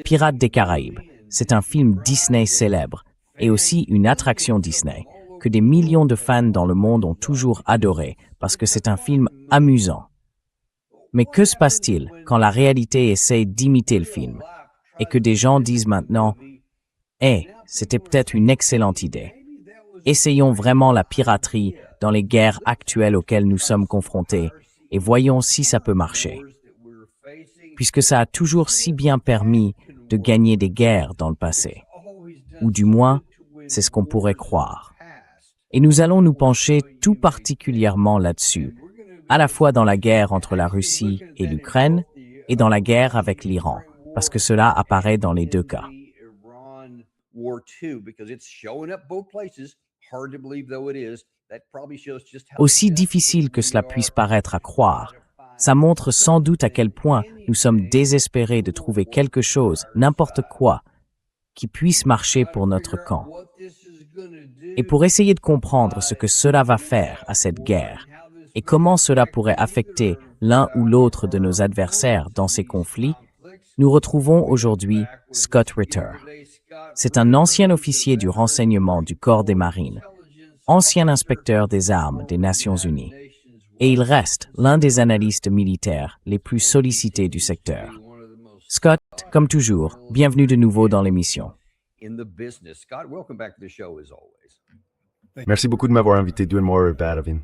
Pirates des Caraïbes, c'est un film Disney célèbre et aussi une attraction Disney que des millions de fans dans le monde ont toujours adoré parce que c'est un film amusant. Mais que se passe-t-il quand la réalité essaie d'imiter le film et que des gens disent maintenant « Hey, c'était peut-être une excellente idée. Essayons vraiment la piraterie dans les guerres actuelles auxquelles nous sommes confrontés et voyons si ça peut marcher. » Puisque ça a toujours si bien permis de gagner des guerres dans le passé. Ou du moins, c'est ce qu'on pourrait croire. Et nous allons nous pencher tout particulièrement là-dessus, à la fois dans la guerre entre la Russie et l'Ukraine et dans la guerre avec l'Iran, parce que cela apparaît dans les deux cas. Aussi difficile que cela puisse paraître à croire, ça montre sans doute à quel point nous sommes désespérés de trouver quelque chose, n'importe quoi, qui puisse marcher pour notre camp. Et pour essayer de comprendre ce que cela va faire à cette guerre et comment cela pourrait affecter l'un ou l'autre de nos adversaires dans ces conflits, nous retrouvons aujourd'hui Scott Ritter. C'est un ancien officier du renseignement du Corps des Marines, ancien inspecteur des armes des Nations Unies, et il reste l'un des analystes militaires les plus sollicités du secteur. Scott, comme toujours, bienvenue de nouveau dans l'émission. Merci beaucoup de m'avoir invité, Dunmore Badavin.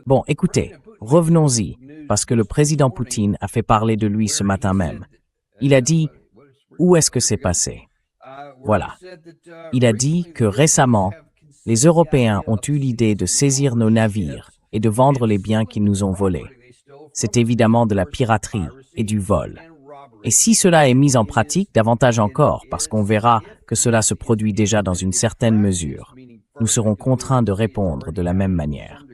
Bon, écoutez, revenons-y, parce que le président Poutine a fait parler de lui ce matin même. Il a dit « Où est-ce que c'est passé ?» Voilà. Il a dit que récemment, les Européens ont eu l'idée de saisir nos navires et de vendre les biens qu'ils nous ont volés. C'est évidemment de la piraterie et du vol. Et si cela est mis en pratique, davantage encore, parce qu'on verra que cela se produit déjà dans une certaine mesure, nous serons contraints de répondre de la même manière.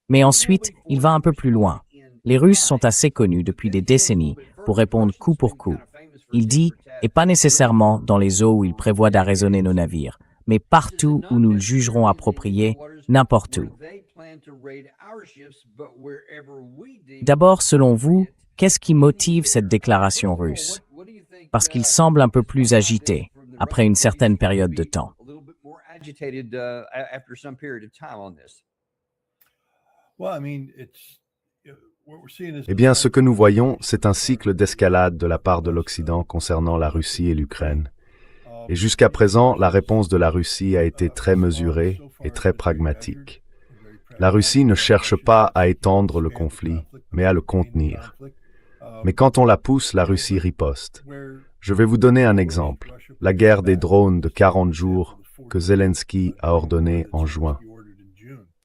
Mais ensuite, il va un peu plus loin. Les Russes sont assez connus depuis des décennies pour répondre coup pour coup. Il dit, et pas nécessairement dans les eaux où il prévoit d'arraisonner nos navires, mais partout où nous le jugerons approprié, n'importe où. D'abord, selon vous, qu'est-ce qui motive cette déclaration russe? Parce qu'il semble un peu plus agité après une certaine période de temps. Eh bien, ce que nous voyons, c'est un cycle d'escalade de la part de l'Occident concernant la Russie et l'Ukraine. Et jusqu'à présent, la réponse de la Russie a été très mesurée et très pragmatique. La Russie ne cherche pas à étendre le conflit, mais à le contenir. Mais quand on la pousse, la Russie riposte. Je vais vous donner un exemple. La guerre des drones de 40 jours que Zelensky a ordonnée en juin.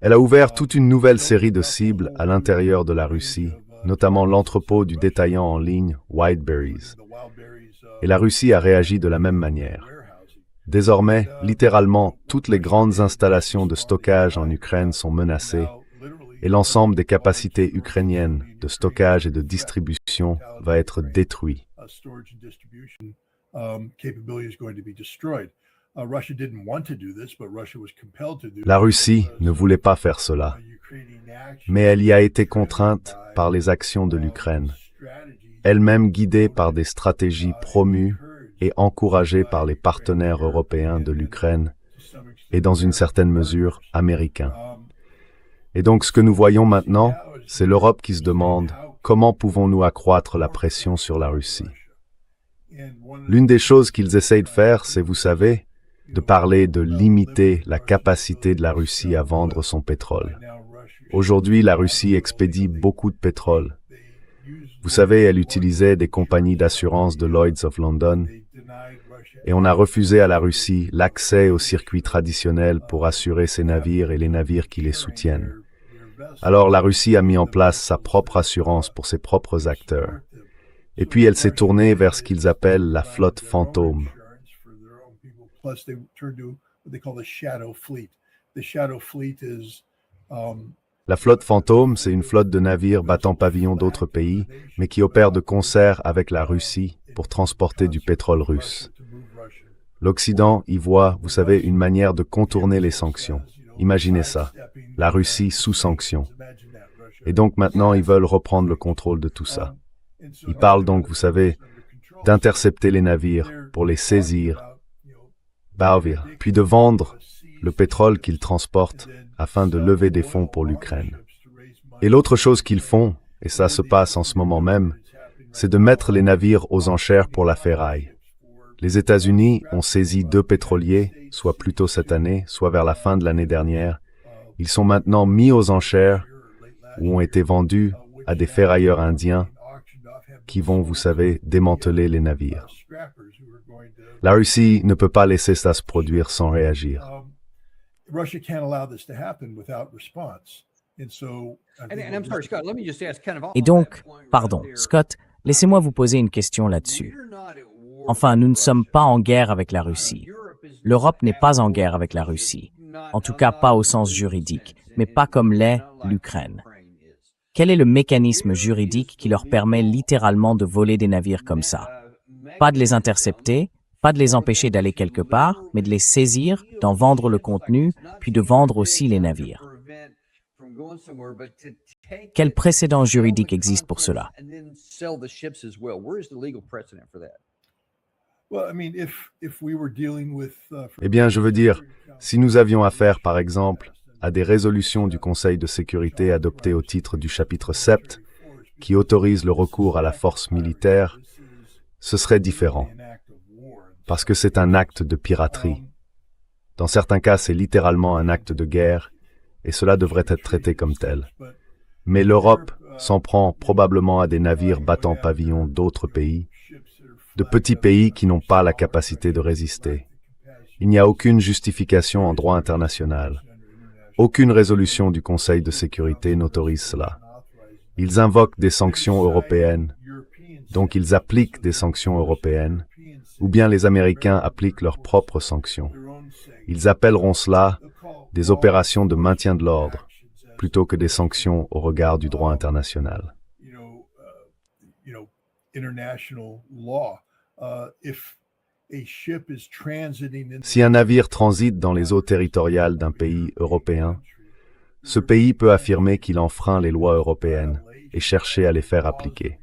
Elle a ouvert toute une nouvelle série de cibles à l'intérieur de la Russie, notamment l'entrepôt du détaillant en ligne Wildberries. Et la Russie a réagi de la même manière. Désormais, littéralement, toutes les grandes installations de stockage en Ukraine sont menacées et l'ensemble des capacités ukrainiennes de stockage et de distribution va être détruit. La Russie ne voulait pas faire cela, mais elle y a été contrainte par les actions de l'Ukraine, elle-même guidée par des stratégies promues et encouragées par les partenaires européens de l'Ukraine et dans une certaine mesure américains. Et donc ce que nous voyons maintenant, c'est l'Europe qui se demande comment pouvons-nous accroître la pression sur la Russie. L'une des choses qu'ils essayent de faire, c'est, vous savez, de parler de limiter la capacité de la Russie à vendre son pétrole. Aujourd'hui, la Russie expédie beaucoup de pétrole. Vous savez, elle utilisait des compagnies d'assurance de Lloyd's of London et on a refusé à la Russie l'accès aux circuits traditionnels pour assurer ses navires et les navires qui les soutiennent. Alors la Russie a mis en place sa propre assurance pour ses propres acteurs. Et puis elle s'est tournée vers ce qu'ils appellent la flotte fantôme. La flotte fantôme, c'est une flotte de navires battant pavillon d'autres pays, mais qui opère de concert avec la Russie pour transporter du pétrole russe. L'Occident y voit, vous savez, une manière de contourner les sanctions. Imaginez ça, la Russie sous sanctions. Et donc maintenant, ils veulent reprendre le contrôle de tout ça. Ils parlent donc, vous savez, d'intercepter les navires pour les saisir, puis de vendre le pétrole qu'ils transportent afin de lever des fonds pour l'Ukraine. Et l'autre chose qu'ils font, et ça se passe en ce moment même, c'est de mettre les navires aux enchères pour la ferraille. Les États-Unis ont saisi 2 pétroliers, soit plus tôt cette année, soit vers la fin de l'année dernière. Ils sont maintenant mis aux enchères ou ont été vendus à des ferrailleurs indiens qui vont, vous savez, démanteler les navires. La Russie ne peut pas laisser ça se produire sans réagir. Et donc, pardon, Scott, laissez-moi vous poser une question là-dessus. Enfin, nous ne sommes pas en guerre avec la Russie. L'Europe n'est pas en guerre avec la Russie. En tout cas, pas au sens juridique, mais pas comme l'est l'Ukraine. Quel est le mécanisme juridique qui leur permet littéralement de voler des navires comme ça? Pas de les intercepter, pas de les empêcher d'aller quelque part, mais de les saisir, d'en vendre le contenu, puis de vendre aussi les navires. Quel précédent juridique existe pour cela? Eh bien, je veux dire, si nous avions affaire, par exemple, à des résolutions du Conseil de sécurité adoptées au titre du chapitre 7, qui autorisent le recours à la force militaire, ce serait différent, parce que c'est un acte de piraterie. Dans certains cas, c'est littéralement un acte de guerre, et cela devrait être traité comme tel. Mais l'Europe s'en prend probablement à des navires battant pavillon d'autres pays, de petits pays qui n'ont pas la capacité de résister. Il n'y a aucune justification en droit international. Aucune résolution du Conseil de sécurité n'autorise cela. Ils invoquent des sanctions européennes, donc ils appliquent des sanctions européennes, ou bien les Américains appliquent leurs propres sanctions. Ils appelleront cela des opérations de maintien de l'ordre, plutôt que des sanctions au regard du droit international. Si un navire transite dans les eaux territoriales d'un pays européen, ce pays peut affirmer qu'il enfreint les lois européennes et chercher à les faire appliquer.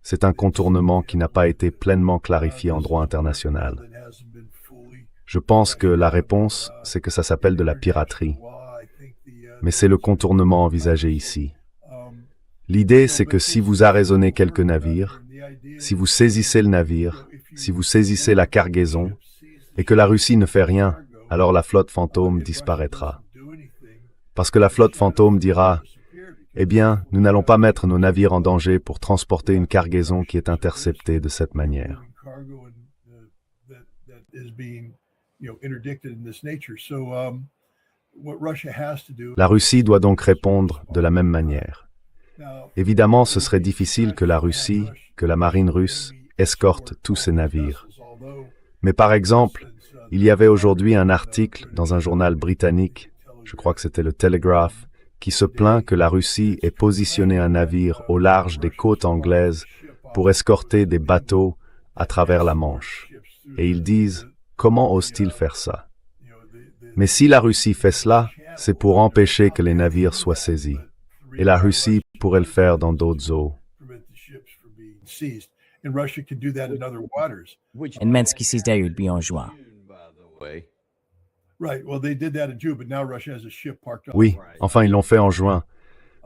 C'est un contournement qui n'a pas été pleinement clarifié en droit international. Je pense que la réponse, c'est que ça s'appelle de la piraterie. Mais c'est le contournement envisagé ici. L'idée, c'est que si vous arraisonnez quelques navires, si vous saisissez le navire, si vous saisissez la cargaison, et que la Russie ne fait rien, alors la flotte fantôme disparaîtra. Parce que la flotte fantôme dira, eh bien, nous n'allons pas mettre nos navires en danger pour transporter une cargaison qui est interceptée de cette manière. La Russie doit donc répondre de la même manière. Évidemment, ce serait difficile que la Russie, que la marine russe, escorte tous ces navires. Mais par exemple, il y avait aujourd'hui un article dans un journal britannique, je crois que c'était le Telegraph, qui se plaint que la Russie ait positionné un navire au large des côtes anglaises pour escorter des bateaux à travers la Manche. Et ils disent, comment ose-t-il faire ça? Mais si la Russie fait cela, c'est pour empêcher que les navires soient saisis. Et la Russie pourrait le faire dans d'autres eaux. En mänsklig sida utby en juin. Oui, enfin ils l'ont fait en juin.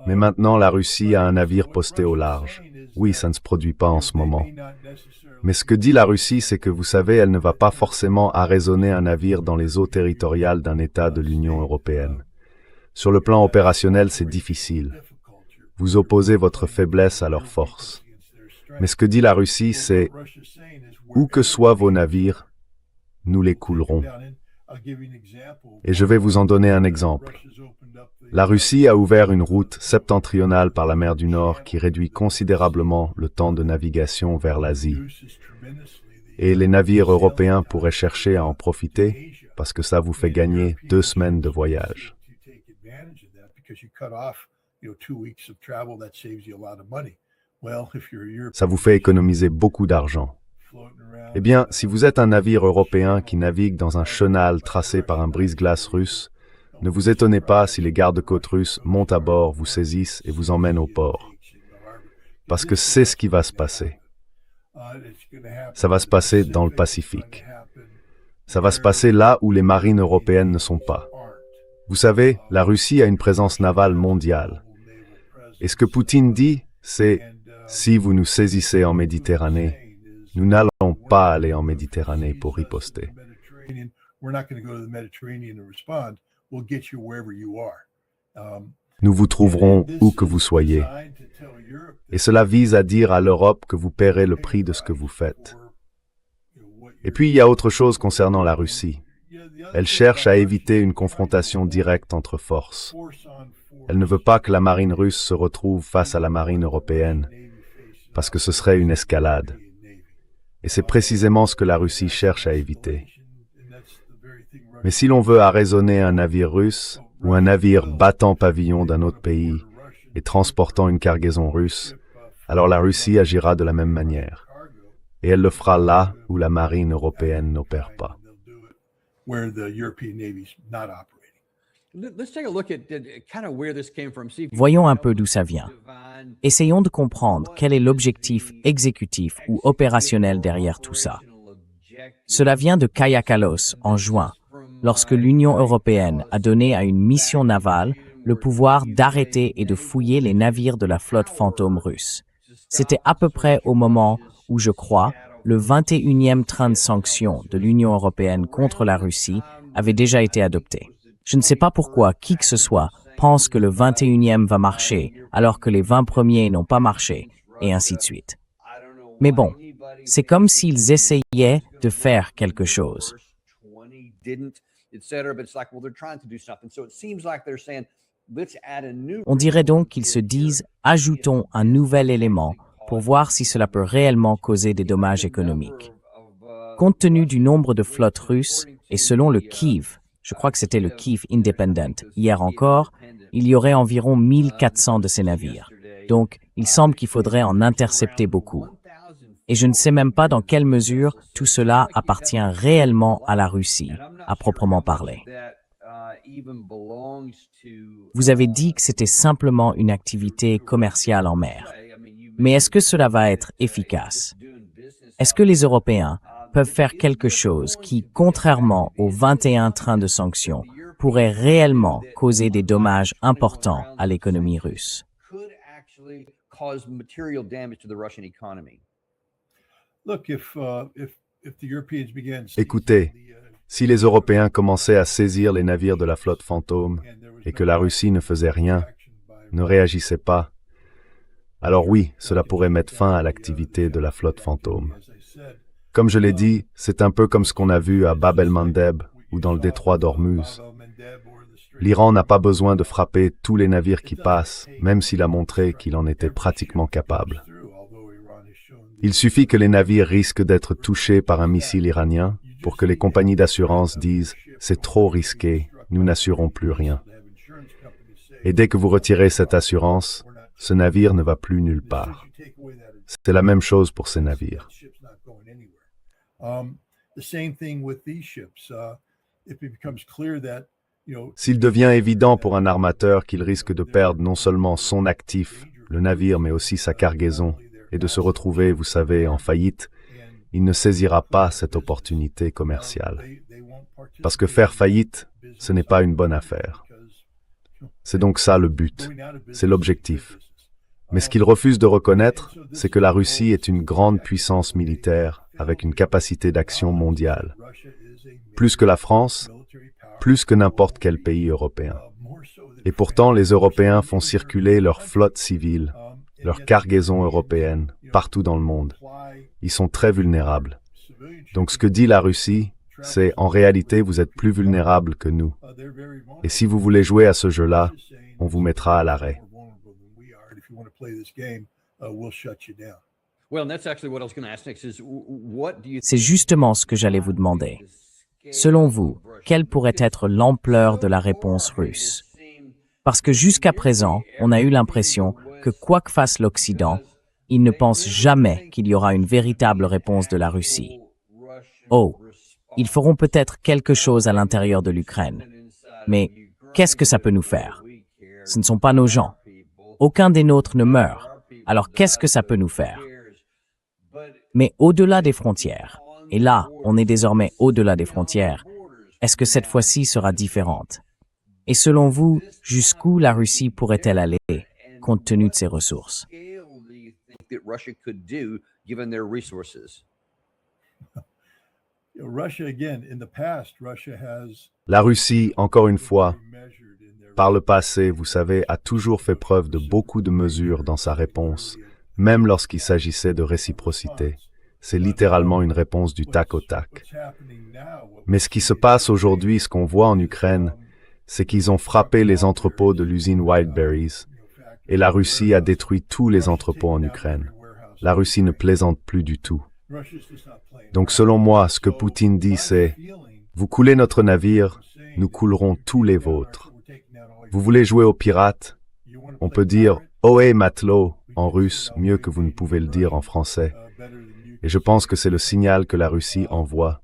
Mais maintenant la Russie a un navire posté au large. Oui, ça ne se produit pas en ce moment. Mais ce que dit la Russie, c'est que vous savez, elle ne va pas forcément arraisonner un navire dans les eaux territoriales d'un État de l'Union européenne. Sur le plan opérationnel, c'est difficile. Vous opposez votre faiblesse à leur force. Mais ce que dit la Russie, c'est « Où que soient vos navires, nous les coulerons ». Et je vais vous en donner un exemple. La Russie a ouvert une route septentrionale par la mer du Nord qui réduit considérablement le temps de navigation vers l'Asie. Et les navires européens pourraient chercher à en profiter parce que ça vous fait gagner 2 semaines de voyage. Ça vous fait économiser beaucoup d'argent. Eh bien, si vous êtes un navire européen qui navigue dans un chenal tracé par un brise-glace russe, Ne vous étonnez pas si les gardes-côtes russes montent à bord, vous saisissent et vous emmènent au port. Parce que c'est ce qui va se passer. Ça va se passer dans le Pacifique. Ça va se passer là où les marines européennes ne sont pas. Vous savez, la Russie a une présence navale mondiale. Et ce que Poutine dit, c'est « si vous nous saisissez en Méditerranée, nous n'allons pas aller en Méditerranée pour riposter. » Nous vous trouverons où que vous soyez. Et cela vise à dire à l'Europe que vous paierez le prix de ce que vous faites. Et puis il y a autre chose concernant la Russie. Elle cherche à éviter une confrontation directe entre forces. Elle ne veut pas que la marine russe se retrouve face à la marine européenne, parce que ce serait une escalade. Et c'est précisément ce que la Russie cherche à éviter. Mais si l'on veut arraisonner un navire russe, ou un navire battant pavillon d'un autre pays et transportant une cargaison russe, alors la Russie agira de la même manière. Et elle le fera là où la marine européenne n'opère pas. Voyons un peu d'où ça vient. Essayons de comprendre quel est l'objectif exécutif ou opérationnel derrière tout ça. Cela vient de Kaja Kallas en juin, lorsque l'Union européenne a donné à une mission navale le pouvoir d'arrêter et de fouiller les navires de la flotte fantôme russe. C'était à peu près au moment où, je crois, le 21e train de sanctions de l'Union européenne contre la Russie avait déjà été adopté. Je ne sais pas pourquoi qui que ce soit pense que le 21e va marcher alors que les 20 premiers n'ont pas marché, et ainsi de suite. Mais bon, c'est comme s'ils essayaient de faire quelque chose. On dirait donc qu'ils se disent « ajoutons un nouvel élément » pour voir si cela peut réellement causer des dommages économiques. Compte tenu du nombre de flottes russes, et selon le Kyiv, je crois que c'était le Kyiv Independent, hier encore, il y aurait environ 1400 de ces navires. Donc, il semble qu'il faudrait en intercepter beaucoup. Et je ne sais même pas dans quelle mesure tout cela appartient réellement à la Russie, à proprement parler. Vous avez dit que c'était simplement une activité commerciale en mer. Mais est-ce que cela va être efficace? Est-ce que les Européens peuvent faire quelque chose qui, contrairement aux 21 trains de sanctions, pourrait réellement causer des dommages importants à l'économie russe? Écoutez, si les Européens commençaient à saisir les navires de la flotte fantôme et que la Russie ne faisait rien, ne réagissait pas, alors oui, cela pourrait mettre fin à l'activité de la flotte fantôme. Comme je l'ai dit, c'est un peu comme ce qu'on a vu à Bab el-Mandeb ou dans le détroit d'Ormuz. L'Iran n'a pas besoin de frapper tous les navires qui passent, même s'il a montré qu'il en était pratiquement capable. Il suffit que les navires risquent d'être touchés par un missile iranien pour que les compagnies d'assurance disent « c'est trop risqué, nous n'assurons plus rien ». Et dès que vous retirez cette assurance, ce navire ne va plus nulle part. C'est la même chose pour ces navires. S'il devient évident pour un armateur qu'il risque de perdre non seulement son actif, le navire, mais aussi sa cargaison, et de se retrouver, vous savez, en faillite, il ne saisira pas cette opportunité commerciale. Parce que faire faillite, ce n'est pas une bonne affaire. C'est donc ça le but, c'est l'objectif. Mais ce qu'il refuse de reconnaître, c'est que la Russie est une grande puissance militaire avec une capacité d'action mondiale. Plus que la France, plus que n'importe quel pays européen. Et pourtant, les Européens font circuler leur flotte civile, leur cargaison européenne, partout dans le monde. Ils sont très vulnérables. Donc ce que dit la Russie, c'est en réalité vous êtes plus vulnérables que nous. Et si vous voulez jouer à ce jeu-là, on vous mettra à l'arrêt. C'est justement ce que j'allais vous demander. Selon vous, quelle pourrait être l'ampleur de la réponse russe? Parce que jusqu'à présent, on a eu l'impression que quoi que fasse l'Occident, il ne pense jamais qu'il y aura une véritable réponse de la Russie. Oh, ils feront peut-être quelque chose à l'intérieur de l'Ukraine. Mais qu'est-ce que ça peut nous faire? Ce ne sont pas nos gens. Aucun des nôtres ne meurt. Alors qu'est-ce que ça peut nous faire? Mais au-delà des frontières, et là, on est désormais au-delà des frontières, est-ce que cette fois-ci sera différente? Et selon vous, jusqu'où la Russie pourrait-elle aller, compte tenu de ses ressources? La Russie, encore une fois, par le passé, vous savez, a toujours fait preuve de beaucoup de mesures dans sa réponse, même lorsqu'il s'agissait de réciprocité. C'est littéralement une réponse du tac au tac. Mais ce qui se passe aujourd'hui, ce qu'on voit en Ukraine, c'est qu'ils ont frappé les entrepôts de l'usine Wildberries, et la Russie a détruit tous les entrepôts en Ukraine. La Russie ne plaisante plus du tout. Donc selon moi, ce que Poutine dit, c'est « Vous coulez notre navire, nous coulerons tous les vôtres. Vous voulez jouer aux pirates? On peut dire « Ohé matelot » en russe, mieux que vous ne pouvez le dire en français. Et je pense que c'est le signal que la Russie envoie.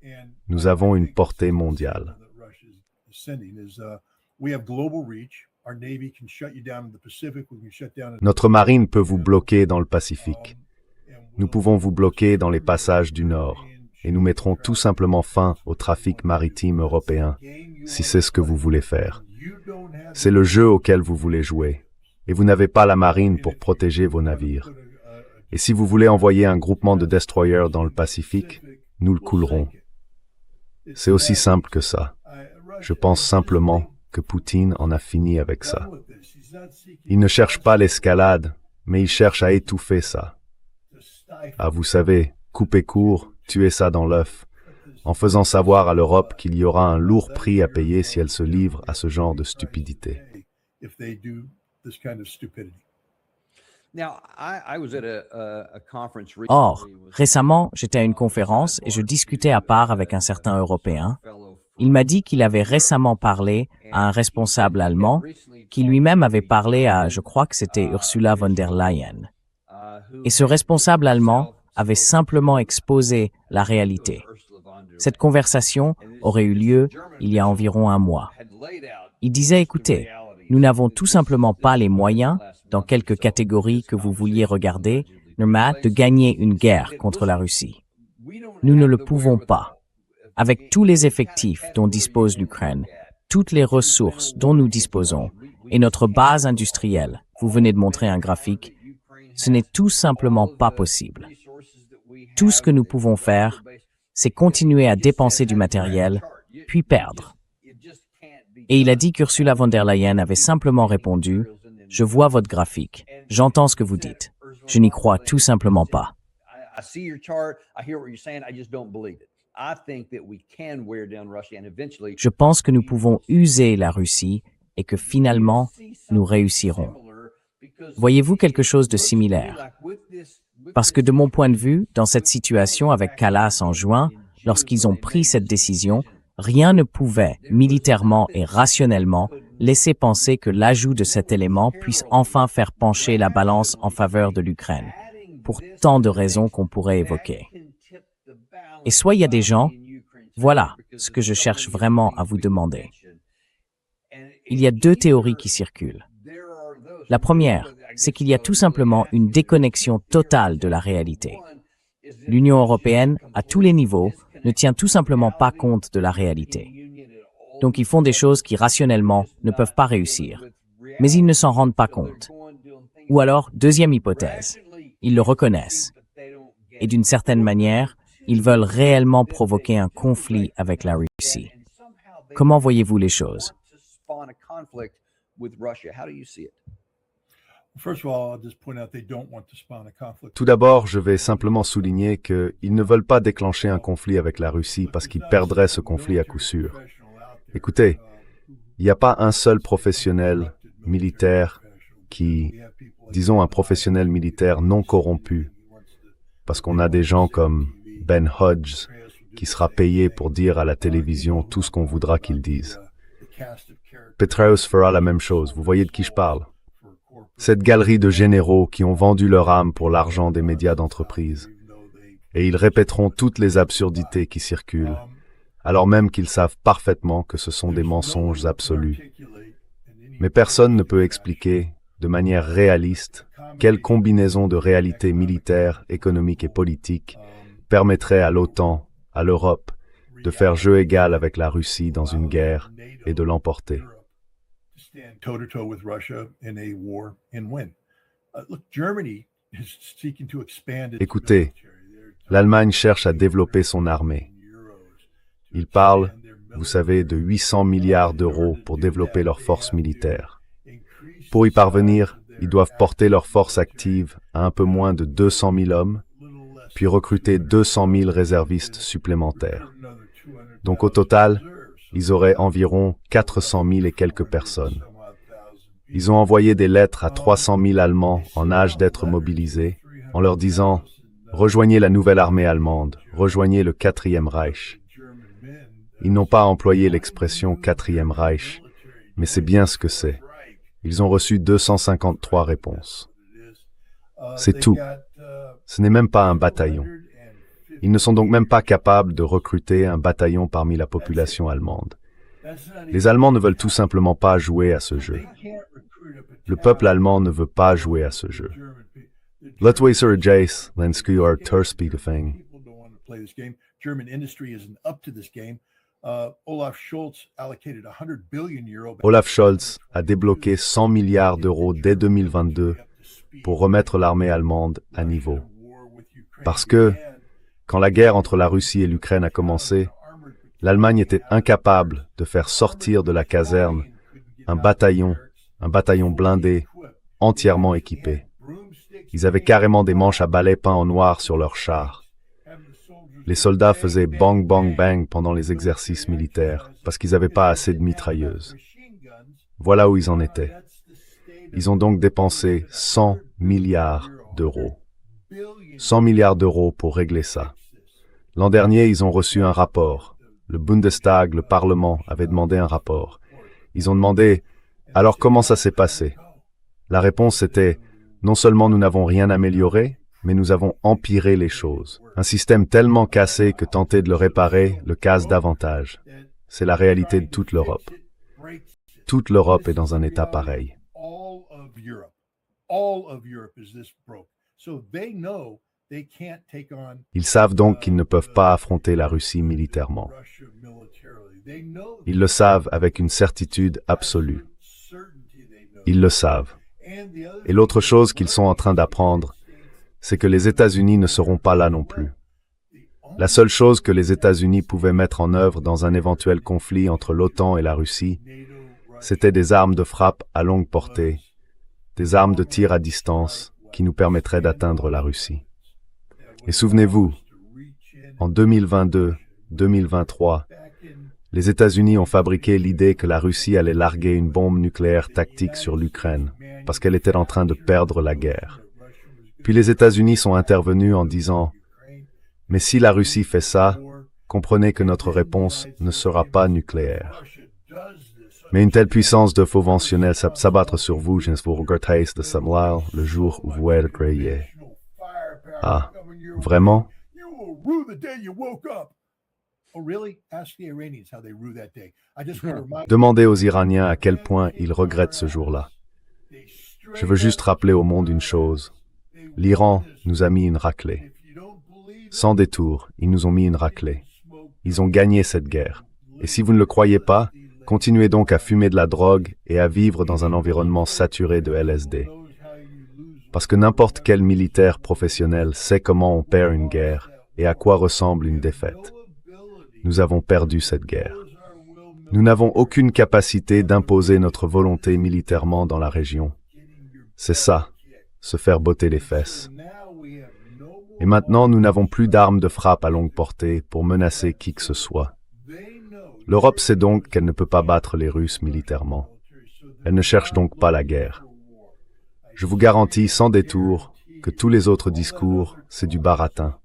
Nous avons une portée mondiale. Notre marine peut vous bloquer dans le Pacifique. Nous pouvons vous bloquer dans les passages du Nord. Et nous mettrons tout simplement fin au trafic maritime européen, si c'est ce que vous voulez faire. C'est le jeu auquel vous voulez jouer. Et vous n'avez pas la marine pour protéger vos navires. Et si vous voulez envoyer un groupement de destroyers dans le Pacifique, nous le coulerons. C'est aussi simple que ça. Je pense simplement que Poutine en a fini avec ça. Il ne cherche pas l'escalade, mais il cherche à étouffer ça. Ah, vous savez, couper court, tuer ça dans l'œuf, en faisant savoir à l'Europe qu'il y aura un lourd prix à payer si elle se livre à ce genre de stupidité. Or, récemment, j'étais à une conférence et je discutais à part avec un certain Européen. Il m'a dit qu'il avait récemment parlé à un responsable allemand qui lui-même avait parlé à, je crois que c'était Ursula von der Leyen. Et ce responsable allemand avait simplement exposé la réalité. Cette conversation aurait eu lieu il y a environ un mois. Il disait, écoutez, nous n'avons tout simplement pas les moyens, dans quelques catégories que vous vouliez regarder, de gagner une guerre contre la Russie. Nous ne le pouvons pas. Avec tous les effectifs dont dispose l'Ukraine, toutes les ressources dont nous disposons, et notre base industrielle, vous venez de montrer un graphique, ce n'est tout simplement pas possible. Tout ce que nous pouvons faire, c'est continuer à dépenser du matériel, puis perdre. Et il a dit qu'Ursula von der Leyen avait simplement répondu « Je vois votre graphique, j'entends ce que vous dites, je n'y crois tout simplement pas. » Je pense que nous pouvons user la Russie et que finalement, nous réussirons. Voyez-vous quelque chose de similaire? Parce que de mon point de vue, dans cette situation avec Kallas en juin, lorsqu'ils ont pris cette décision, rien ne pouvait, militairement et rationnellement, laisser penser que l'ajout de cet élément puisse enfin faire pencher la balance en faveur de l'Ukraine, pour tant de raisons qu'on pourrait évoquer. Et soit il y a des gens, voilà ce que je cherche vraiment à vous demander. Il y a deux théories qui circulent. La première, c'est qu'il y a tout simplement une déconnexion totale de la réalité. L'Union européenne, à tous les niveaux, ne tient tout simplement pas compte de la réalité. Donc ils font des choses qui rationnellement ne peuvent pas réussir, mais ils ne s'en rendent pas compte. Ou alors, deuxième hypothèse, ils le reconnaissent. Et d'une certaine manière, ils veulent réellement provoquer un conflit avec la Russie. Comment voyez-vous les choses? Tout d'abord, je vais simplement souligner qu'ils ne veulent pas déclencher un conflit avec la Russie parce qu'ils perdraient ce conflit à coup sûr. Écoutez, il n'y a pas un seul professionnel militaire qui, disons un professionnel militaire non corrompu, parce qu'on a des gens comme Ben Hodges qui sera payé pour dire à la télévision tout ce qu'on voudra qu'il dise. Petraeus fera la même chose, vous voyez de qui je parle. Cette galerie de généraux qui ont vendu leur âme pour l'argent des médias d'entreprise. Et ils répéteront toutes les absurdités qui circulent, alors même qu'ils savent parfaitement que ce sont des mensonges absolus. Mais personne ne peut expliquer, de manière réaliste, quelle combinaison de réalités militaires, économiques et politiques permettrait à l'OTAN, à l'Europe, de faire jeu égal avec la Russie dans une guerre et de l'emporter. Écoutez, l'Allemagne cherche à développer son armée. Ils parlent, vous savez, de 800 milliards d'euros pour développer leurs forces militaires. Pour y parvenir, ils doivent porter leurs forces actives à un peu moins de 200 000 hommes, puis recruter 200 000 réservistes supplémentaires. Donc au total, ils auraient environ 400 000 et quelques personnes. Ils ont envoyé des lettres à 300 000 Allemands en âge d'être mobilisés, en leur disant « Rejoignez la nouvelle armée allemande, rejoignez le Quatrième Reich ». Ils n'ont pas employé l'expression « Quatrième Reich », mais c'est bien ce que c'est. Ils ont reçu 253 réponses. C'est tout. Ce n'est même pas un bataillon. Ils ne sont donc même pas capables de recruter un bataillon parmi la population allemande. Les Allemands ne veulent tout simplement pas jouer à ce jeu. Le peuple allemand ne veut pas jouer à ce jeu. Lutweiser Jace, Lenskuyar Turspiegelfing. Olaf Scholz a débloqué 100 milliards d'euros dès 2022 pour remettre l'armée allemande à niveau. Parce que, quand la guerre entre la Russie et l'Ukraine a commencé, l'Allemagne était incapable de faire sortir de la caserne un bataillon blindé, entièrement équipé. Ils avaient carrément des manches à balai peints en noir sur leurs chars. Les soldats faisaient bang bang bang pendant les exercices militaires parce qu'ils n'avaient pas assez de mitrailleuses. Voilà où ils en étaient. Ils ont donc dépensé 100 milliards d'euros. 100 milliards d'euros pour régler ça. L'an dernier, ils ont reçu un rapport. Le Bundestag, le Parlement, avait demandé un rapport. Ils ont demandé « Alors comment ça s'est passé ?» La réponse était « Non seulement nous n'avons rien amélioré, mais nous avons empiré les choses. Un système tellement cassé que tenter de le réparer le casse davantage. » C'est la réalité de toute l'Europe. Toute l'Europe est dans un état pareil. Ils savent donc qu'ils ne peuvent pas affronter la Russie militairement. Ils le savent avec une certitude absolue. Ils le savent. Et l'autre chose qu'ils sont en train d'apprendre, c'est que les États-Unis ne seront pas là non plus. La seule chose que les États-Unis pouvaient mettre en œuvre dans un éventuel conflit entre l'OTAN et la Russie, c'était des armes de frappe à longue portée, des armes de tir à distance qui nous permettraient d'atteindre la Russie. Et souvenez-vous, en 2022-2023, les États-Unis ont fabriqué l'idée que la Russie allait larguer une bombe nucléaire tactique sur l'Ukraine, parce qu'elle était en train de perdre la guerre. Puis les États-Unis sont intervenus en disant « Mais si la Russie fait ça, comprenez que notre réponse ne sera pas nucléaire. » Mais une telle puissance de conventionnelle s'abattre sur vous, je vous regretteis de Samlal le jour où vous êtes réveillés. Ah, vraiment? Demandez aux Iraniens à quel point ils regrettent ce jour-là. Je veux juste rappeler au monde une chose. L'Iran nous a mis une raclée. Sans détour, ils nous ont mis une raclée. Ils ont gagné cette guerre. Et si vous ne le croyez pas, continuez donc à fumer de la drogue et à vivre dans un environnement saturé de LSD. Parce que n'importe quel militaire professionnel sait comment on perd une guerre et à quoi ressemble une défaite. Nous avons perdu cette guerre. Nous n'avons aucune capacité d'imposer notre volonté militairement dans la région. C'est ça, se faire botter les fesses. Et maintenant, nous n'avons plus d'armes de frappe à longue portée pour menacer qui que ce soit. L'Europe sait donc qu'elle ne peut pas battre les Russes militairement. Elle ne cherche donc pas la guerre. Je vous garantis sans détour que tous les autres discours, c'est du baratin.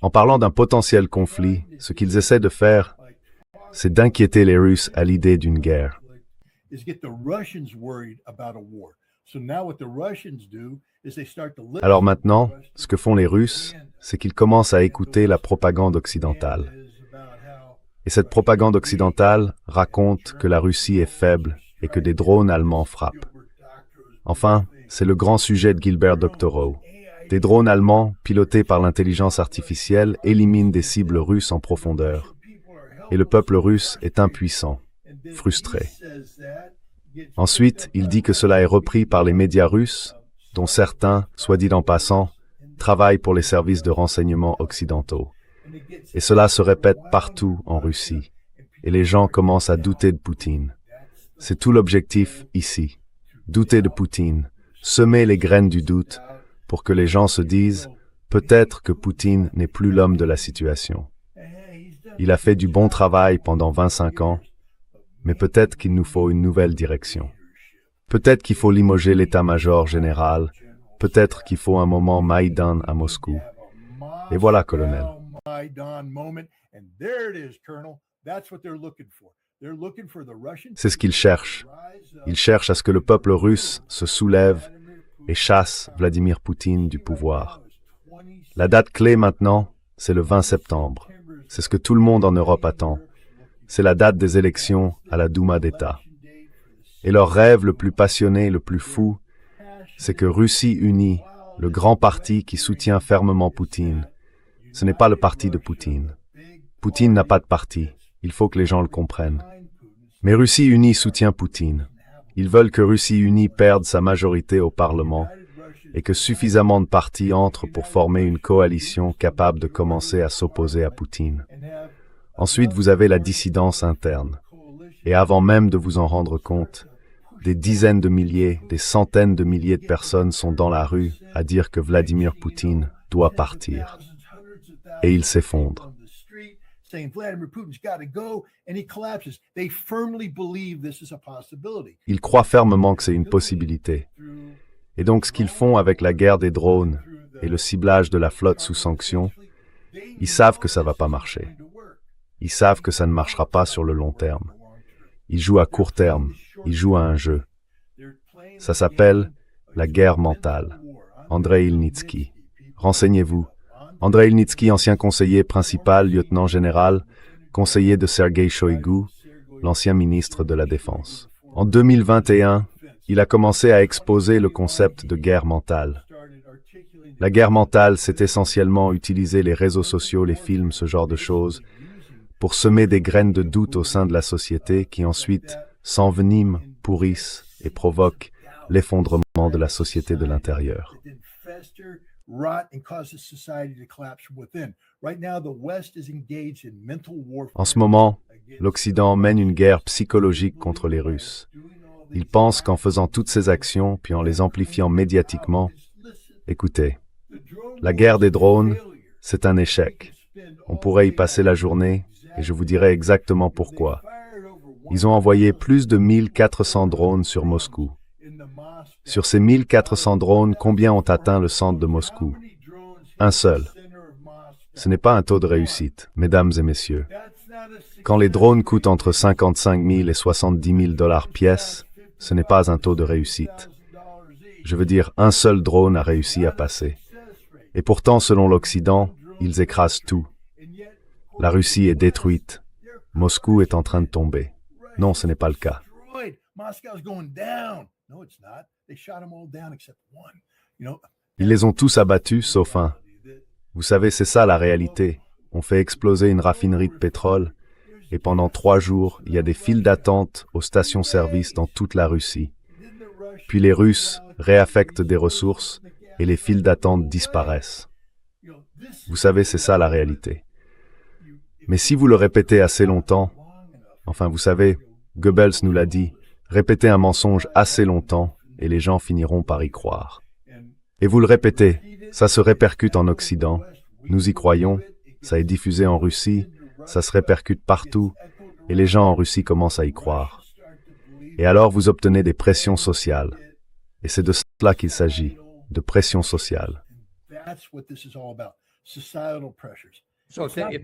En parlant d'un potentiel conflit, ce qu'ils essaient de faire, c'est d'inquiéter les Russes à l'idée d'une guerre. Alors maintenant, ce que font les Russes, c'est qu'ils commencent à écouter la propagande occidentale. Et cette propagande occidentale raconte que la Russie est faible et que des drones allemands frappent. Enfin, c'est le grand sujet de Gilbert Doctorow. Des drones allemands, pilotés par l'intelligence artificielle, éliminent des cibles russes en profondeur. Et le peuple russe est impuissant, frustré. Ensuite, il dit que cela est repris par les médias russes, dont certains, soit dit en passant, travaillent pour les services de renseignement occidentaux. Et cela se répète partout en Russie. Et les gens commencent à douter de Poutine. C'est tout l'objectif ici. Douter de Poutine, semer les graines du doute pour que les gens se disent « peut-être que Poutine n'est plus l'homme de la situation. Il a fait du bon travail pendant 25 ans, mais peut-être qu'il nous faut une nouvelle direction. Peut-être qu'il faut limoger l'état-major général, peut-être qu'il faut un moment Maïdan à Moscou. Et voilà, colonel. » C'est ce qu'ils cherchent. Ils cherchent à ce que le peuple russe se soulève et chasse Vladimir Poutine du pouvoir. La date clé maintenant, c'est le 20 septembre. C'est ce que tout le monde en Europe attend. C'est la date des élections à la Douma d'État. Et leur rêve le plus passionné, le plus fou, c'est que Russie unie, le grand parti qui soutient fermement Poutine, ce n'est pas le parti de Poutine. Poutine n'a pas de parti. Il faut que les gens le comprennent. Mais Russie unie soutient Poutine. Ils veulent que Russie unie perde sa majorité au Parlement et que suffisamment de partis entrent pour former une coalition capable de commencer à s'opposer à Poutine. Ensuite, vous avez la dissidence interne. Et avant même de vous en rendre compte, des dizaines de milliers, des centaines de milliers de personnes sont dans la rue à dire que Vladimir Poutine doit partir. Et il s'effondre. Ils croient fermement que c'est une possibilité. Et donc ce qu'ils font avec la guerre des drones et le ciblage de la flotte sous sanction, ils savent que ça va pas marcher. Ils savent que ça ne marchera pas sur le long terme. Ils jouent à court terme, ils jouent à un jeu. Ça s'appelle la guerre mentale. Andrei Ilnitsky. Renseignez-vous. Andrei Ilnitsky, ancien conseiller principal, lieutenant-général, conseiller de Sergei Shoigu, l'ancien ministre de la Défense. En 2021, il a commencé à exposer le concept de guerre mentale. La guerre mentale, c'est essentiellement utiliser les réseaux sociaux, les films, ce genre de choses, pour semer des graines de doute au sein de la société qui ensuite s'enveniment, pourrissent et provoquent l'effondrement de la société de l'intérieur. En ce moment, l'Occident mène une guerre psychologique contre les Russes. Ils pensent qu'en faisant toutes ces actions, puis en les amplifiant médiatiquement, écoutez, la guerre des drones, c'est un échec. On pourrait y passer la journée, et je vous dirai exactement pourquoi. Ils ont envoyé plus de 1400 drones sur Moscou. Sur ces 1400 drones, combien ont atteint le centre de Moscou? Un seul. Ce n'est pas un taux de réussite, mesdames et messieurs. Quand les drones coûtent entre 55 000 et 70 000 $ pièce, ce n'est pas un taux de réussite. Je veux dire, un seul drone a réussi à passer. Et pourtant, selon l'Occident, ils écrasent tout. La Russie est détruite. Moscou est en train de tomber. Non, ce n'est pas le cas. Ils les ont tous abattus, sauf un. Vous savez, c'est ça la réalité. On fait exploser une raffinerie de pétrole, et pendant 3 jours, il y a des files d'attente aux stations-service dans toute la Russie. Puis les Russes réaffectent des ressources, et les files d'attente disparaissent. Vous savez, c'est ça la réalité. Mais si vous le répétez assez longtemps, enfin vous savez, Goebbels nous l'a dit, répétez un mensonge assez longtemps, et les gens finiront par y croire. Et vous le répétez, ça se répercute en Occident, nous y croyons, ça est diffusé en Russie, ça se répercute partout, et les gens en Russie commencent à y croire. Et alors vous obtenez des pressions sociales. Et c'est de cela qu'il s'agit, de pression sociale.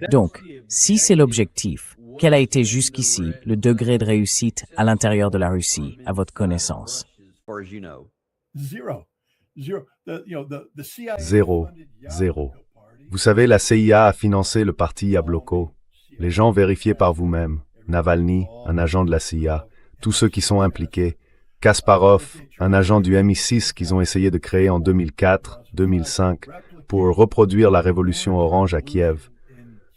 Donc, si c'est l'objectif, quel a été jusqu'ici le degré de réussite à l'intérieur de la Russie, à votre connaissance? Zéro. Vous savez, la CIA a financé le parti Yabloko. Les gens vérifiez par vous-même. Navalny, un agent de la CIA, tous ceux qui sont impliqués. Kasparov, un agent du MI6 qu'ils ont essayé de créer en 2004-2005 pour reproduire la révolution orange à Kiev.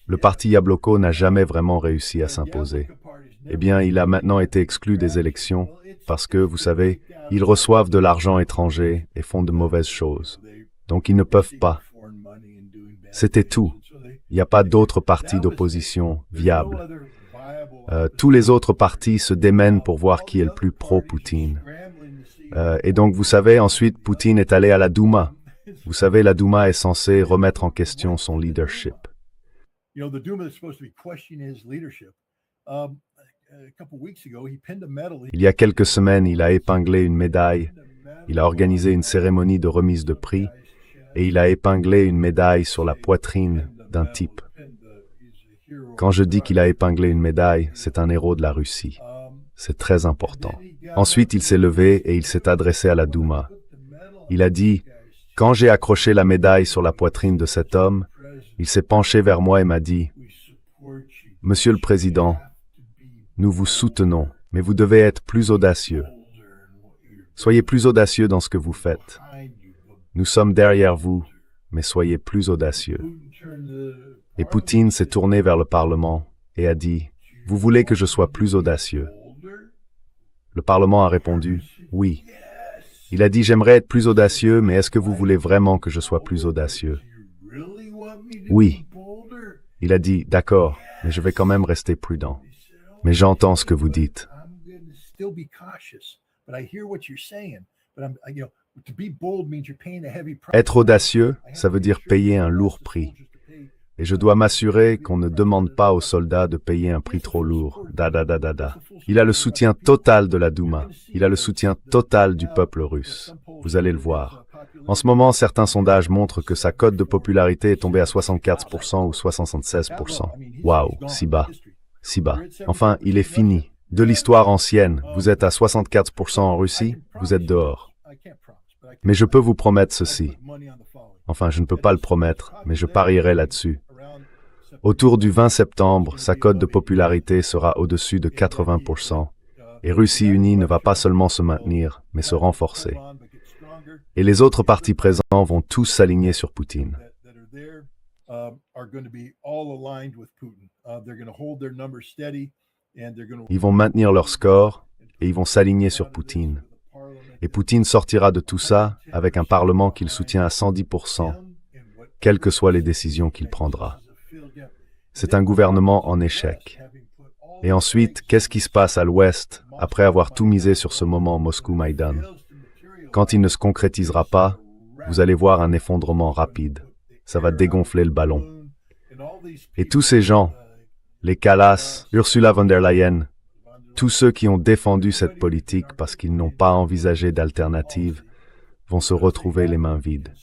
Le parti Yabloko n'a jamais vraiment réussi à s'imposer. Eh bien, il a maintenant été exclu des élections parce que, vous savez, ils reçoivent de l'argent étranger et font de mauvaises choses. Donc, ils ne peuvent pas. C'était tout. Il n'y a pas d'autres partis d'opposition viables. Tous les autres partis se démènent pour voir qui est le plus pro-Poutine. Et donc, vous savez, ensuite, Poutine est allé à la Douma. Vous savez, la Douma est censée remettre en question son leadership. Il y a quelques semaines, il a épinglé une médaille, il a organisé une cérémonie de remise de prix, et il a épinglé une médaille sur la poitrine d'un type. Quand je dis qu'il a épinglé une médaille, c'est un héros de la Russie. C'est très important. Ensuite, il s'est levé et il s'est adressé à la Douma. Il a dit, « Quand j'ai accroché la médaille sur la poitrine de cet homme, il s'est penché vers moi et m'a dit, « Monsieur le Président, nous vous soutenons, mais vous devez être plus audacieux. Soyez plus audacieux dans ce que vous faites. Nous sommes derrière vous, mais soyez plus audacieux. » Et Poutine s'est tourné vers le Parlement et a dit, « Vous voulez que je sois plus audacieux ?» Le Parlement a répondu, « Oui. » Il a dit, « J'aimerais être plus audacieux, mais est-ce que vous voulez vraiment que je sois plus audacieux ?» Oui. Il a dit, « D'accord, mais je vais quand même rester prudent. Mais j'entends ce que vous dites. » Être audacieux, ça veut dire payer un lourd prix. Et je dois m'assurer qu'on ne demande pas aux soldats de payer un prix trop lourd. Il a le soutien total de la Douma. Il a le soutien total du peuple russe. Vous allez le voir. En ce moment, certains sondages montrent que sa cote de popularité est tombée à 64% ou 76%. Waouh, si bas. Si bas. Enfin, il est fini. De l'histoire ancienne, vous êtes à 64% en Russie, vous êtes dehors. Mais je peux vous promettre ceci. Enfin, je ne peux pas le promettre, mais je parierai là-dessus. Autour du 20 septembre, sa cote de popularité sera au-dessus de 80%, et Russie unie ne va pas seulement se maintenir, mais se renforcer. Et les autres partis présents vont tous s'aligner sur Poutine. Ils vont maintenir leur score, et ils vont s'aligner sur Poutine. Et Poutine sortira de tout ça avec un Parlement qu'il soutient à 110%, quelles que soient les décisions qu'il prendra. C'est un gouvernement en échec. Et ensuite, qu'est-ce qui se passe à l'Ouest après avoir tout misé sur ce moment Moscou-Maïdan? Quand il ne se concrétisera pas, vous allez voir un effondrement rapide. Ça va dégonfler le ballon. Et tous ces gens, les Kallas, Ursula von der Leyen, tous ceux qui ont défendu cette politique parce qu'ils n'ont pas envisagé d'alternative, vont se retrouver les mains vides.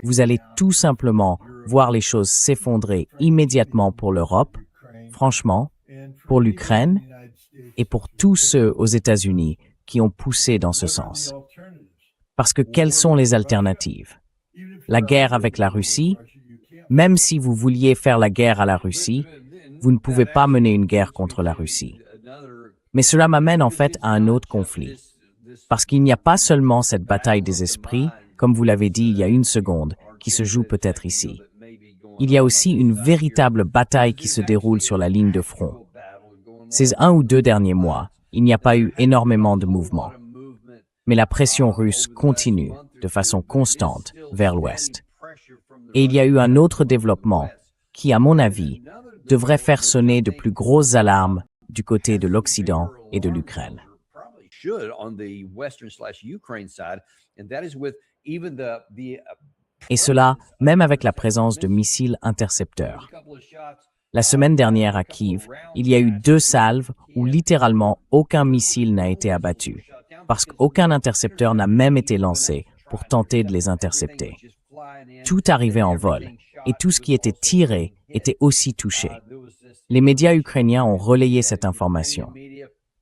Vous allez tout simplement voir les choses s'effondrer immédiatement pour l'Europe, franchement, pour l'Ukraine et pour tous ceux aux États-Unis qui ont poussé dans ce sens. Parce que quelles sont les alternatives? La guerre avec la Russie? Même si vous vouliez faire la guerre à la Russie, vous ne pouvez pas mener une guerre contre la Russie. Mais cela m'amène en fait à un autre conflit. Parce qu'il n'y a pas seulement cette bataille des esprits, comme vous l'avez dit il y a une seconde, qui se joue peut-être ici. Il y a aussi une véritable bataille qui se déroule sur la ligne de front. Ces 1 ou 2 derniers mois, il n'y a pas eu énormément de mouvements. Mais la pression russe continue, de façon constante, vers l'Ouest. Et il y a eu un autre développement qui, à mon avis, devrait faire sonner de plus grosses alarmes du côté de l'Occident et de l'Ukraine. Et cela, même avec la présence de missiles intercepteurs. La semaine dernière à Kiev, il y a eu 2 salves où littéralement aucun missile n'a été abattu, parce qu'aucun intercepteur n'a même été lancé pour tenter de les intercepter. Tout arrivait en vol, et tout ce qui était tiré était aussi touché. Les médias ukrainiens ont relayé cette information.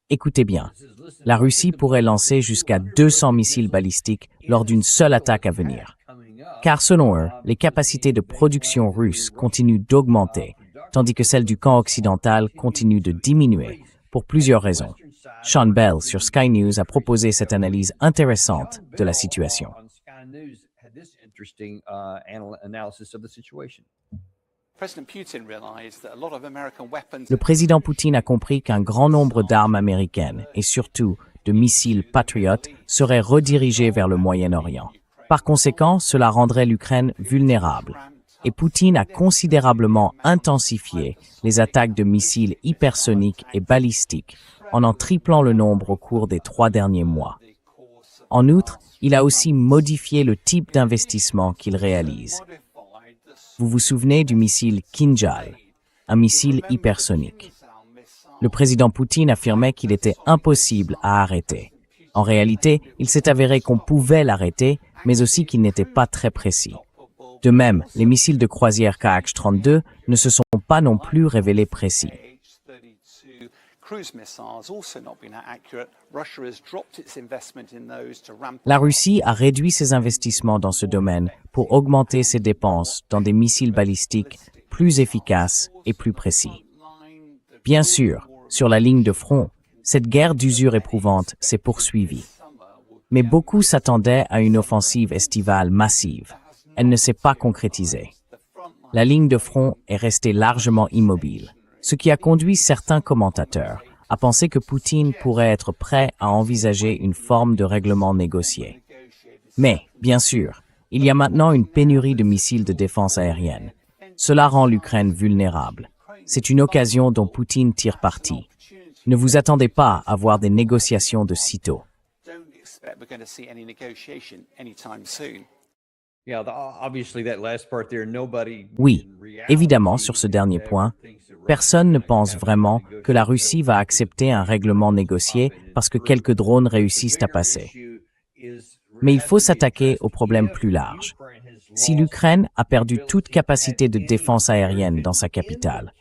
Écoutez bien, la Russie pourrait lancer jusqu'à 200 missiles balistiques lors d'une seule attaque à venir. car selon eux, les capacités de production russes continuent d'augmenter, tandis que celles du camp occidental continuent de diminuer, pour plusieurs raisons. Sean Bell sur Sky News a proposé cette analyse intéressante de la situation. Le président Poutine a compris qu'un grand nombre d'armes américaines, et surtout de missiles Patriot, seraient redirigés vers le Moyen-Orient. Par conséquent, cela rendrait l'Ukraine vulnérable. Et Poutine a considérablement intensifié les attaques de missiles hypersoniques et balistiques, en triplant le nombre au cours des 3 derniers mois. En outre, il a aussi modifié le type d'investissement qu'il réalise. Vous vous souvenez du missile Kinjal, un missile hypersonique. Le président Poutine affirmait qu'il était impossible à arrêter. En réalité, il s'est avéré qu'on pouvait l'arrêter, mais aussi qu'il n'était pas très précis. De même, les missiles de croisière Kh-32 ne se sont pas non plus révélés précis. La Russie a réduit ses investissements dans ce domaine pour augmenter ses dépenses dans des missiles balistiques plus efficaces et plus précis. Bien sûr, sur la ligne de front, cette guerre d'usure éprouvante s'est poursuivie. Mais beaucoup s'attendaient à une offensive estivale massive. Elle ne s'est pas concrétisée. La ligne de front est restée largement immobile, ce qui a conduit certains commentateurs à penser que Poutine pourrait être prêt à envisager une forme de règlement négocié. Mais, bien sûr, il y a maintenant une pénurie de missiles de défense aérienne. Cela rend l'Ukraine vulnérable. C'est une occasion dont Poutine tire parti. Ne vous attendez pas à voir des négociations de sitôt. Oui, évidemment, sur ce dernier point, personne ne pense vraiment que la Russie va accepter un règlement négocié parce que quelques drones réussissent à passer. Mais il faut s'attaquer au problème plus large. Si l'Ukraine a perdu toute capacité de défense aérienne dans sa capitale,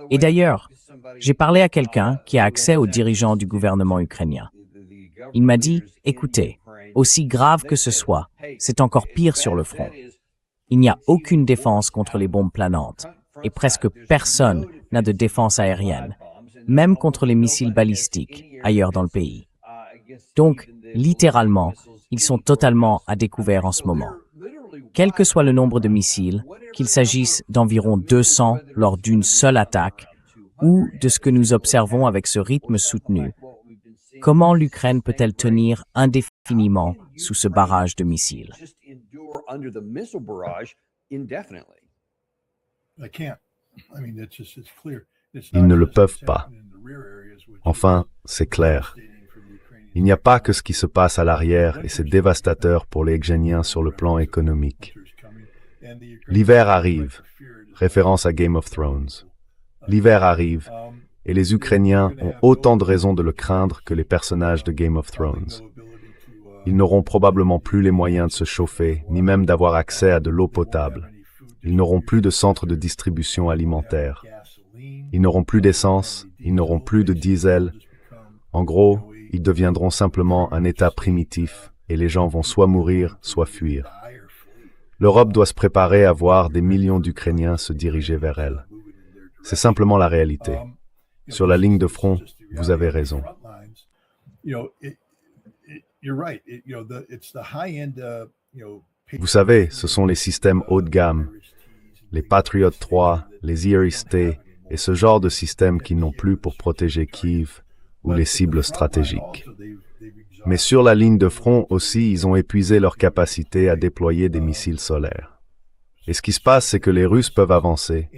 et d'ailleurs, j'ai parlé à quelqu'un qui a accès aux dirigeants du gouvernement ukrainien. Il m'a dit, écoutez, aussi grave que ce soit, c'est encore pire sur le front. Il n'y a aucune défense contre les bombes planantes, et presque personne n'a de défense aérienne, même contre les missiles balistiques ailleurs dans le pays. Donc, littéralement, ils sont totalement à découvert en ce moment. Quel que soit le nombre de missiles, qu'il s'agisse d'environ 200 lors d'une seule attaque, ou de ce que nous observons avec ce rythme soutenu, comment l'Ukraine peut-elle tenir indéfiniment sous ce barrage de missiles? Ils ne le peuvent pas. Enfin, c'est clair. Il n'y a pas que ce qui se passe à l'arrière et c'est dévastateur pour les Ukrainiens sur le plan économique. L'hiver arrive, référence à Game of Thrones. L'hiver arrive, et les Ukrainiens ont autant de raisons de le craindre que les personnages de Game of Thrones. Ils n'auront probablement plus les moyens de se chauffer, ni même d'avoir accès à de l'eau potable. Ils n'auront plus de centres de distribution alimentaire. Ils n'auront plus d'essence, ils n'auront plus de diesel. En gros, ils deviendront simplement un État primitif, et les gens vont soit mourir, soit fuir. L'Europe doit se préparer à voir des millions d'Ukrainiens se diriger vers elle. C'est simplement la réalité. Sur la ligne de front, vous avez raison. Vous savez, ce sont les systèmes haut de gamme, les Patriot 3, les Iris-T, et ce genre de systèmes qui n'ont plus pour protéger Kiev ou les cibles stratégiques. Mais sur la ligne de front aussi, ils ont épuisé leur capacité à déployer des missiles solaires. Et ce qui se passe, c'est que les Russes peuvent avancer.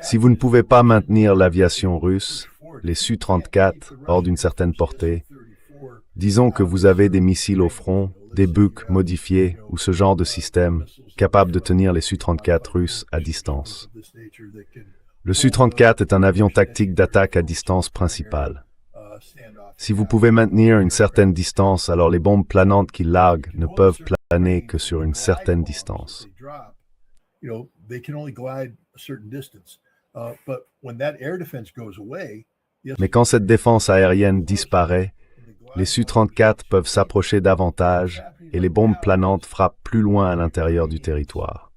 Si vous ne pouvez pas maintenir l'aviation russe, les Su-34, hors d'une certaine portée, disons que vous avez des missiles au front, des Buk modifiés ou ce genre de système capable de tenir les Su-34 russes à distance. Le Su-34 est un avion tactique d'attaque à distance principale. Si vous pouvez maintenir une certaine distance, alors les bombes planantes qu'ils larguent ne peuvent planer que sur une certaine distance. Mais quand cette défense aérienne disparaît, Les Su-34 peuvent s'approcher davantage et les bombes planantes frappent plus loin à l'intérieur du territoire.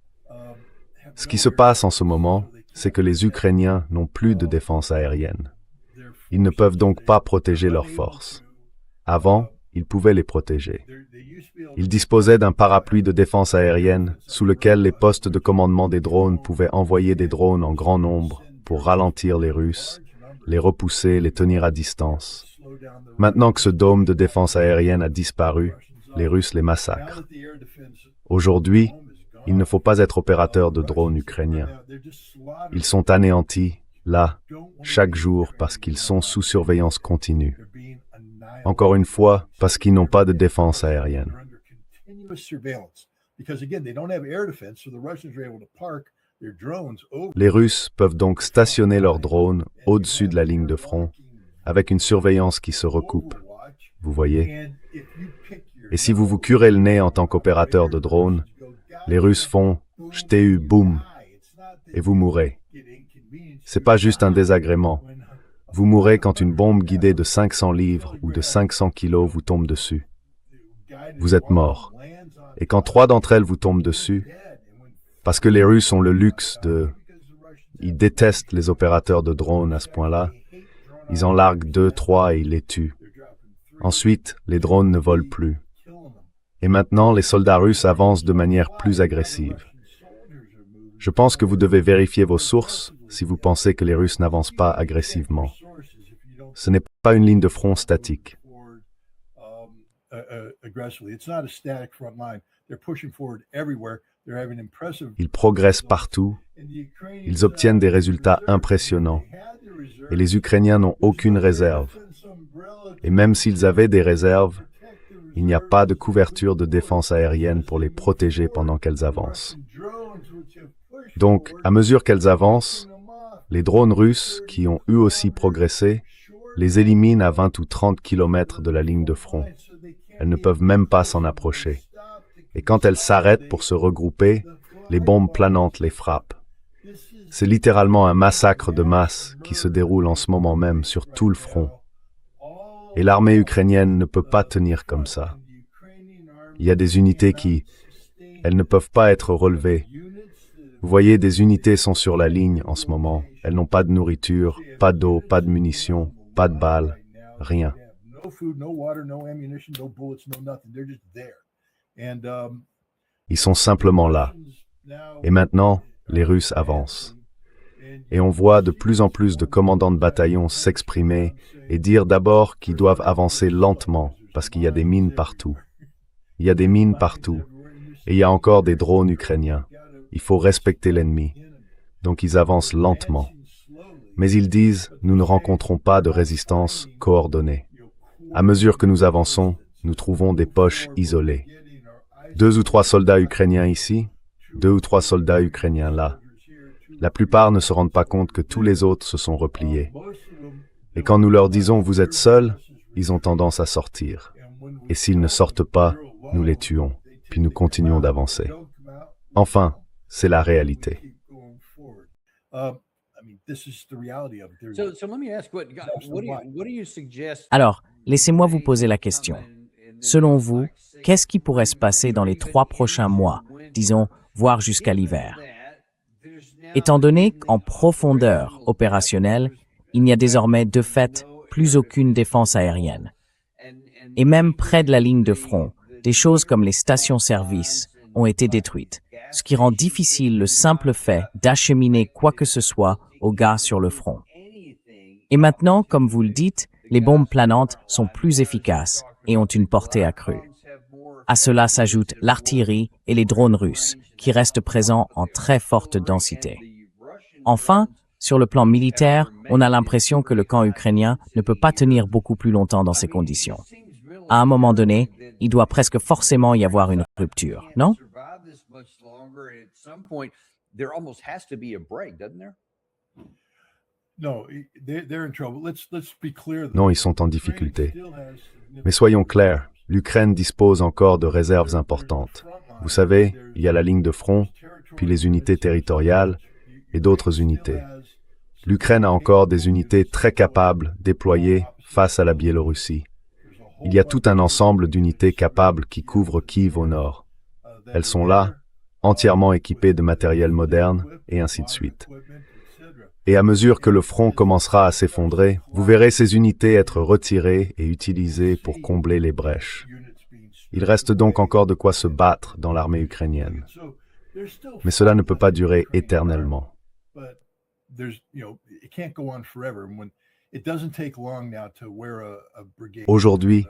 Ce qui se passe en ce moment, c'est que les Ukrainiens n'ont plus de défense aérienne. Ils ne peuvent donc pas protéger leurs forces. Avant, ils pouvaient les protéger. Ils disposaient d'un parapluie de défense aérienne sous lequel les postes de commandement des drones pouvaient envoyer des drones en grand nombre pour ralentir les Russes, les repousser, les tenir à distance. Maintenant que ce dôme de défense aérienne a disparu, les Russes les massacrent. Aujourd'hui, il ne faut pas être opérateur de drones ukrainiens. Ils sont anéantis, là, chaque jour, parce qu'ils sont sous surveillance continue. Encore une fois, parce qu'ils n'ont pas de défense aérienne. Les Russes peuvent donc stationner leurs drones au-dessus de la ligne de front, avec une surveillance qui se recoupe. Vous voyez? Et si vous vous curez le nez en tant qu'opérateur de drone, les Russes font « je t'ai eu, boum !» et vous mourrez. C'est pas juste un désagrément. Vous mourrez quand une bombe guidée de 500 livres ou de 500 kilos vous tombe dessus. Vous êtes mort. Et quand 3 d'entre elles vous tombent dessus, parce que les Russes ont le luxe de... Ils détestent les opérateurs de drones à ce point-là. Ils en larguent 2, 3 et ils les tuent. Ensuite, les drones ne volent plus. Et maintenant, les soldats russes avancent de manière plus agressive. Je pense que vous devez vérifier vos sources si vous pensez que les Russes n'avancent pas agressivement. Ce n'est pas une ligne de front statique. Ils progressent partout, ils obtiennent des résultats impressionnants, et les Ukrainiens n'ont aucune réserve. Et même s'ils avaient des réserves, il n'y a pas de couverture de défense aérienne pour les protéger pendant qu'elles avancent. Donc, à mesure qu'elles avancent, les drones russes, qui ont eux aussi progressé, les éliminent à 20 ou 30 km de la ligne de front. Elles ne peuvent même pas s'en approcher. Et quand elles s'arrêtent pour se regrouper, les bombes planantes les frappent. C'est littéralement un massacre de masse qui se déroule en ce moment même sur tout le front. Et l'armée ukrainienne ne peut pas tenir comme ça. Il y a des unités qui, elles ne peuvent pas être relevées. Vous voyez, des unités sont sur la ligne en ce moment. Elles n'ont pas de nourriture, pas d'eau, pas de munitions, pas de balles, rien. Ils sont simplement là. Et maintenant, les Russes avancent. Et on voit de plus en plus de commandants de bataillon s'exprimer et dire d'abord qu'ils doivent avancer lentement parce qu'il y a des mines partout. Il y a des mines partout. Et il y a encore des drones ukrainiens. Il faut respecter l'ennemi. Donc ils avancent lentement. Mais ils disent, nous ne rencontrons pas de résistance coordonnée. À mesure que nous avançons, nous trouvons des poches isolées. 2 ou 3 soldats ukrainiens ici, 2 ou 3 soldats ukrainiens là. La plupart ne se rendent pas compte que tous les autres se sont repliés. Et quand nous leur disons « vous êtes seuls », ils ont tendance à sortir. Et s'ils ne sortent pas, nous les tuons, puis nous continuons d'avancer. Enfin, c'est la réalité. Alors, laissez-moi vous poser la question. Selon vous, qu'est-ce qui pourrait se passer dans les 3 prochains mois, disons, voire jusqu'à l'hiver? Étant donné qu'en profondeur opérationnelle, il n'y a désormais de fait plus aucune défense aérienne. Et même près de la ligne de front, des choses comme les stations-service ont été détruites, ce qui rend difficile le simple fait d'acheminer quoi que ce soit aux gars sur le front. Et maintenant, comme vous le dites, les bombes planantes sont plus efficaces et ont une portée accrue. À cela s'ajoutent l'artillerie et les drones russes, qui restent présents en très forte densité. Enfin, sur le plan militaire, on a l'impression que le camp ukrainien ne peut pas tenir beaucoup plus longtemps dans ces conditions. À un moment donné, il doit presque forcément y avoir une rupture, non? Non, ils sont en difficulté. Mais soyons clairs, l'Ukraine dispose encore de réserves importantes. Vous savez, il y a la ligne de front, puis les unités territoriales et d'autres unités. L'Ukraine a encore des unités très capables déployées face à la Biélorussie. Il y a tout un ensemble d'unités capables qui couvrent Kiev au nord. Elles sont là, entièrement équipées de matériel moderne, et ainsi de suite. Et à mesure que le front commencera à s'effondrer, vous verrez ces unités être retirées et utilisées pour combler les brèches. Il reste donc encore de quoi se battre dans l'armée ukrainienne. Mais cela ne peut pas durer éternellement. Aujourd'hui,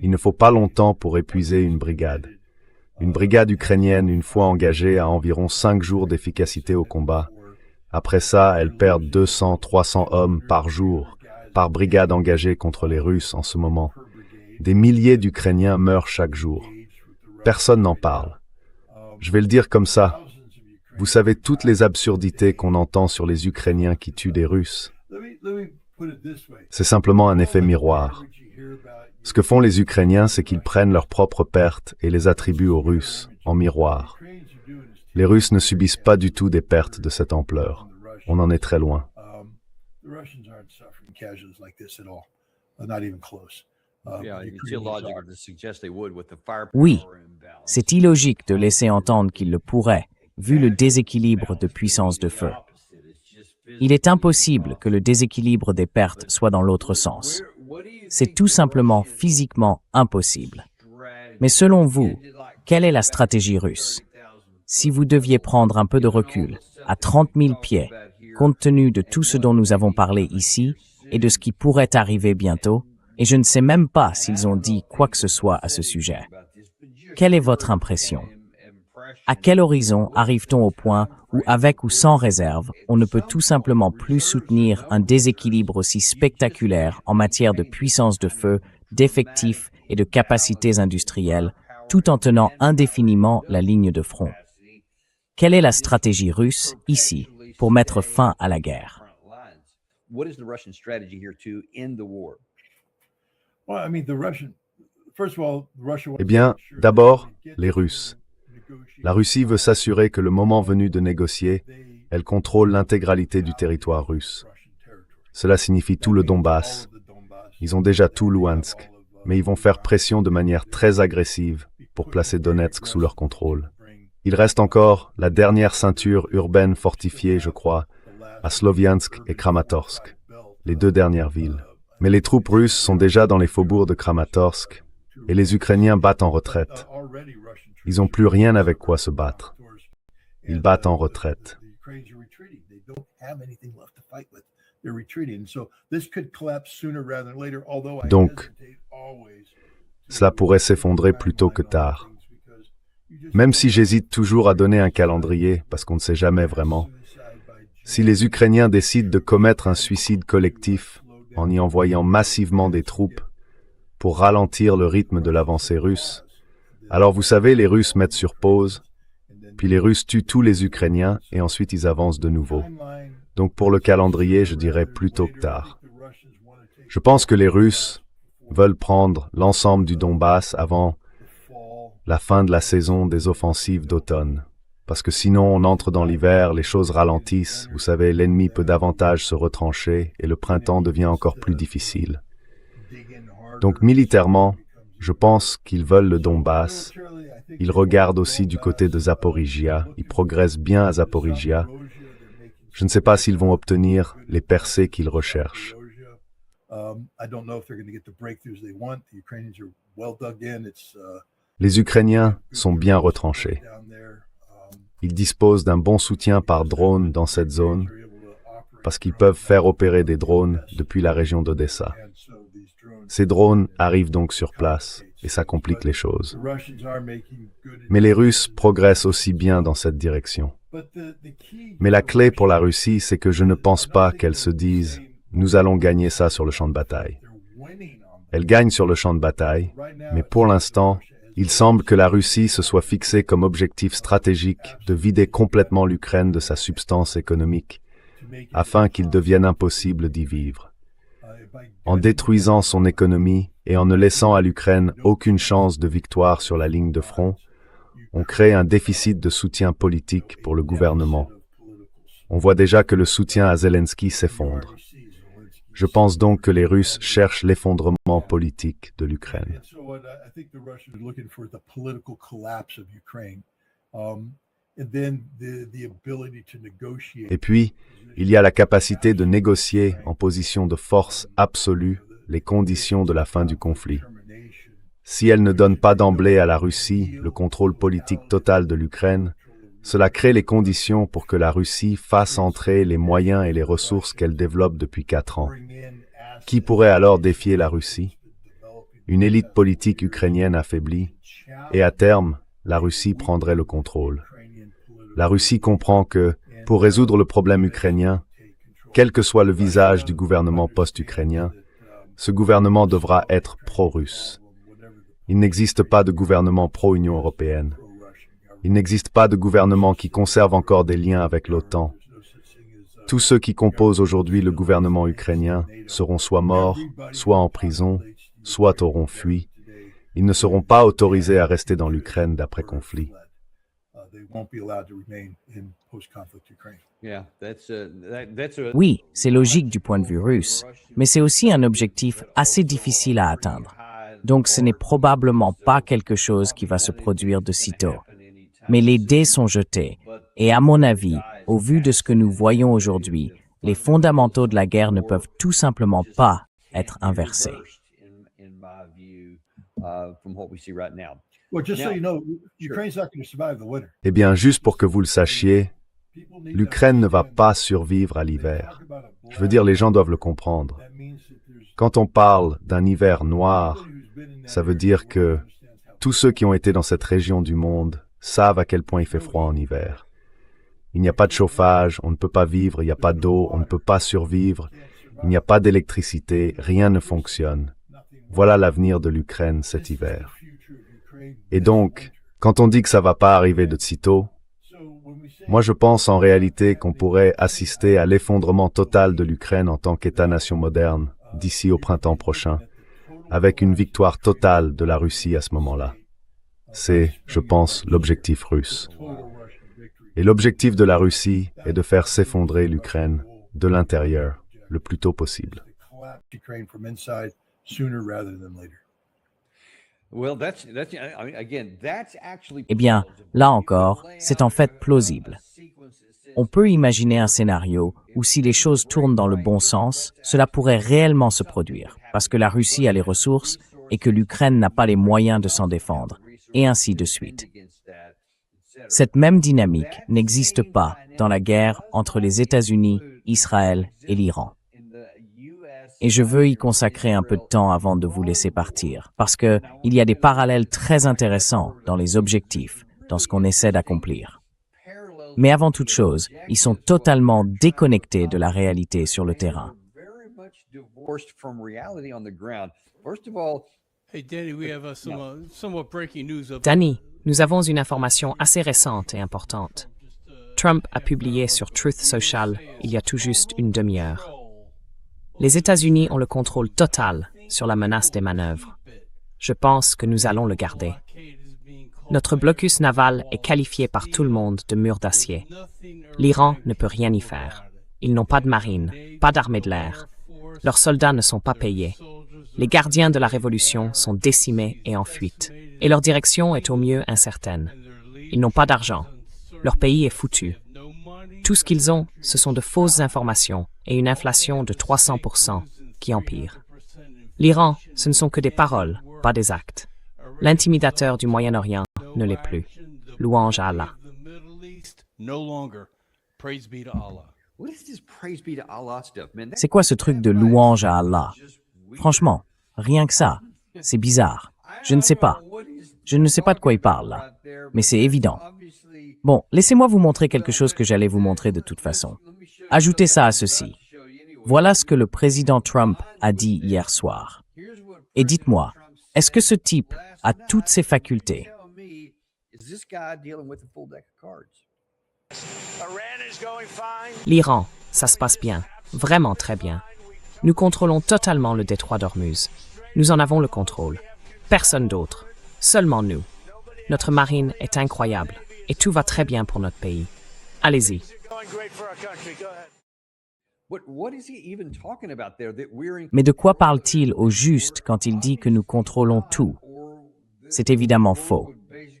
il ne faut pas longtemps pour épuiser une brigade. Une brigade ukrainienne, une fois engagée, a environ 5 jours d'efficacité au combat. Après ça, elle perd 200-300 hommes par jour, par brigade engagée contre les Russes en ce moment. Des milliers d'Ukrainiens meurent chaque jour. Personne n'en parle. Je vais le dire comme ça. Vous savez toutes les absurdités qu'on entend sur les Ukrainiens qui tuent des Russes. C'est simplement un effet miroir. Ce que font les Ukrainiens, c'est qu'ils prennent leurs propres pertes et les attribuent aux Russes, en miroir. Les Russes ne subissent pas du tout des pertes de cette ampleur. On en est très loin. Oui, c'est illogique de laisser entendre qu'ils le pourraient, vu le déséquilibre de puissance de feu. Il est impossible que le déséquilibre des pertes soit dans l'autre sens. C'est tout simplement physiquement impossible. Mais selon vous, quelle est la stratégie russe? Si vous deviez prendre un peu de recul, à 30 000 pieds, compte tenu de tout ce dont nous avons parlé ici et de ce qui pourrait arriver bientôt, et je ne sais même pas s'ils ont dit quoi que ce soit à ce sujet. Quelle est votre impression? À quel horizon arrive-t-on au point où, avec ou sans réserve, on ne peut tout simplement plus soutenir un déséquilibre aussi spectaculaire en matière de puissance de feu, d'effectifs et de capacités industrielles, tout en tenant indéfiniment la ligne de front? Quelle est la stratégie russe, ici, pour mettre fin à la guerre? Eh bien, d'abord, les Russes. La Russie veut s'assurer que le moment venu de négocier, elle contrôle l'intégralité du territoire russe. Cela signifie tout le Donbass. Ils ont déjà tout Louhansk, mais ils vont faire pression de manière très agressive pour placer Donetsk sous leur contrôle. Il reste encore la dernière ceinture urbaine fortifiée, je crois, à Sloviansk et Kramatorsk, les 2 dernières villes. Mais les troupes russes sont déjà dans les faubourgs de Kramatorsk et les Ukrainiens battent en retraite. Ils n'ont plus rien avec quoi se battre. Ils battent en retraite. Donc, cela pourrait s'effondrer plus tôt que tard. Même si j'hésite toujours à donner un calendrier, parce qu'on ne sait jamais vraiment, si les Ukrainiens décident de commettre un suicide collectif en y envoyant massivement des troupes pour ralentir le rythme de l'avancée russe, alors vous savez, les Russes mettent sur pause, puis les Russes tuent tous les Ukrainiens et ensuite ils avancent de nouveau. Donc pour le calendrier, je dirais plus tôt que tard. Je pense que les Russes veulent prendre l'ensemble du Donbass avant la fin de la saison des offensives d'automne. Parce que sinon on entre dans l'hiver, les choses ralentissent, vous savez, l'ennemi peut davantage se retrancher et le printemps devient encore plus difficile. Donc militairement, je pense qu'ils veulent le Donbass. Ils regardent aussi du côté de Zaporizhia. Ils progressent bien à Zaporizhia. Je ne sais pas s'ils vont obtenir les percées qu'ils recherchent. Les Ukrainiens sont bien retranchés. Ils disposent d'un bon soutien par drone dans cette zone parce qu'ils peuvent faire opérer des drones depuis la région d'Odessa. Ces drones arrivent donc sur place et ça complique les choses. Mais les Russes progressent aussi bien dans cette direction. Mais la clé pour la Russie, c'est que je ne pense pas qu'elle se dise « nous allons gagner ça sur le champ de bataille ». Elle gagne sur le champ de bataille, mais pour l'instant, il semble que la Russie se soit fixée comme objectif stratégique de vider complètement l'Ukraine de sa substance économique, afin qu'il devienne impossible d'y vivre. En détruisant son économie et en ne laissant à l'Ukraine aucune chance de victoire sur la ligne de front, on crée un déficit de soutien politique pour le gouvernement. On voit déjà que le soutien à Zelensky s'effondre. Je pense donc que les Russes cherchent l'effondrement politique de l'Ukraine. Et puis, il y a la capacité de négocier en position de force absolue les conditions de la fin du conflit. Si elle ne donne pas d'emblée à la Russie le contrôle politique total de l'Ukraine, cela crée les conditions pour que la Russie fasse entrer les moyens et les ressources qu'elle développe depuis 4 ans. Qui pourrait alors défier la Russie? Une élite politique ukrainienne affaiblie, et à terme, la Russie prendrait le contrôle. La Russie comprend que, pour résoudre le problème ukrainien, quel que soit le visage du gouvernement post-ukrainien, ce gouvernement devra être pro-russe. Il n'existe pas de gouvernement pro-Union européenne. Il n'existe pas de gouvernement qui conserve encore des liens avec l'OTAN. Tous ceux qui composent aujourd'hui le gouvernement ukrainien seront soit morts, soit en prison, soit auront fui. Ils ne seront pas autorisés à rester dans l'Ukraine d'après-conflit. Oui, c'est logique du point de vue russe, mais c'est aussi un objectif assez difficile à atteindre. Donc ce n'est probablement pas quelque chose qui va se produire de sitôt. Mais les dés sont jetés, et à mon avis, au vu de ce que nous voyons aujourd'hui, les fondamentaux de la guerre ne peuvent tout simplement pas être inversés. Eh bien, juste pour que vous le sachiez, l'Ukraine ne va pas survivre à l'hiver. Je veux dire, les gens doivent le comprendre. Quand on parle d'un hiver noir, ça veut dire que tous ceux qui ont été dans cette région du monde savent à quel point il fait froid en hiver. Il n'y a pas de chauffage, on ne peut pas vivre, il n'y a pas d'eau, on ne peut pas survivre, il n'y a pas d'électricité, rien ne fonctionne. Voilà l'avenir de l'Ukraine cet hiver. Et donc, quand on dit que ça va pas arriver de sitôt, moi je pense en réalité qu'on pourrait assister à l'effondrement total de l'Ukraine en tant qu'État-nation moderne d'ici au printemps prochain, avec une victoire totale de la Russie à ce moment-là. C'est, je pense, l'objectif russe. Et l'objectif de la Russie est de faire s'effondrer l'Ukraine de l'intérieur le plus tôt possible. Eh bien, là encore, c'est en fait plausible. On peut imaginer un scénario où si les choses tournent dans le bon sens, cela pourrait réellement se produire, parce que la Russie a les ressources et que l'Ukraine n'a pas les moyens de s'en défendre, et ainsi de suite. Cette même dynamique n'existe pas dans la guerre entre les États-Unis, Israël et l'Iran. Et je veux y consacrer un peu de temps avant de vous laisser partir, parce que il y a des parallèles très intéressants dans les objectifs, dans ce qu'on essaie d'accomplir. Mais avant toute chose, ils sont totalement déconnectés de la réalité sur le terrain. Danny, nous avons une information assez récente et importante. Trump a publié sur Truth Social il y a tout juste une demi-heure. Les États-Unis ont le contrôle total sur la menace des manœuvres. Je pense que nous allons le garder. Notre blocus naval est qualifié par tout le monde de mur d'acier. L'Iran ne peut rien y faire. Ils n'ont pas de marine, pas d'armée de l'air. Leurs soldats ne sont pas payés. Les gardiens de la révolution sont décimés et en fuite, et leur direction est au mieux incertaine. Ils n'ont pas d'argent. Leur pays est foutu. Tout ce qu'ils ont, ce sont de fausses informations et une inflation de 300% qui empire. L'Iran, ce ne sont que des paroles, pas des actes. L'intimidateur du Moyen-Orient ne l'est plus. Louange à Allah. C'est quoi ce truc de louange à Allah? Franchement, rien que ça. C'est bizarre. Je ne sais pas. Je ne sais pas de quoi il parle là. Mais c'est évident. Bon, laissez-moi vous montrer quelque chose que j'allais vous montrer de toute façon. Ajoutez ça à ceci. Voilà ce que le président Trump a dit hier soir. Et dites-moi, est-ce que ce type a toutes ses facultés? L'Iran, ça se passe bien, vraiment très bien. Nous contrôlons totalement le détroit d'Ormuz. Nous en avons le contrôle. Personne d'autre. Seulement nous. Notre marine est incroyable et tout va très bien pour notre pays. Allez-y. Mais de quoi parle-t-il au juste quand il dit que nous contrôlons tout? C'est évidemment faux.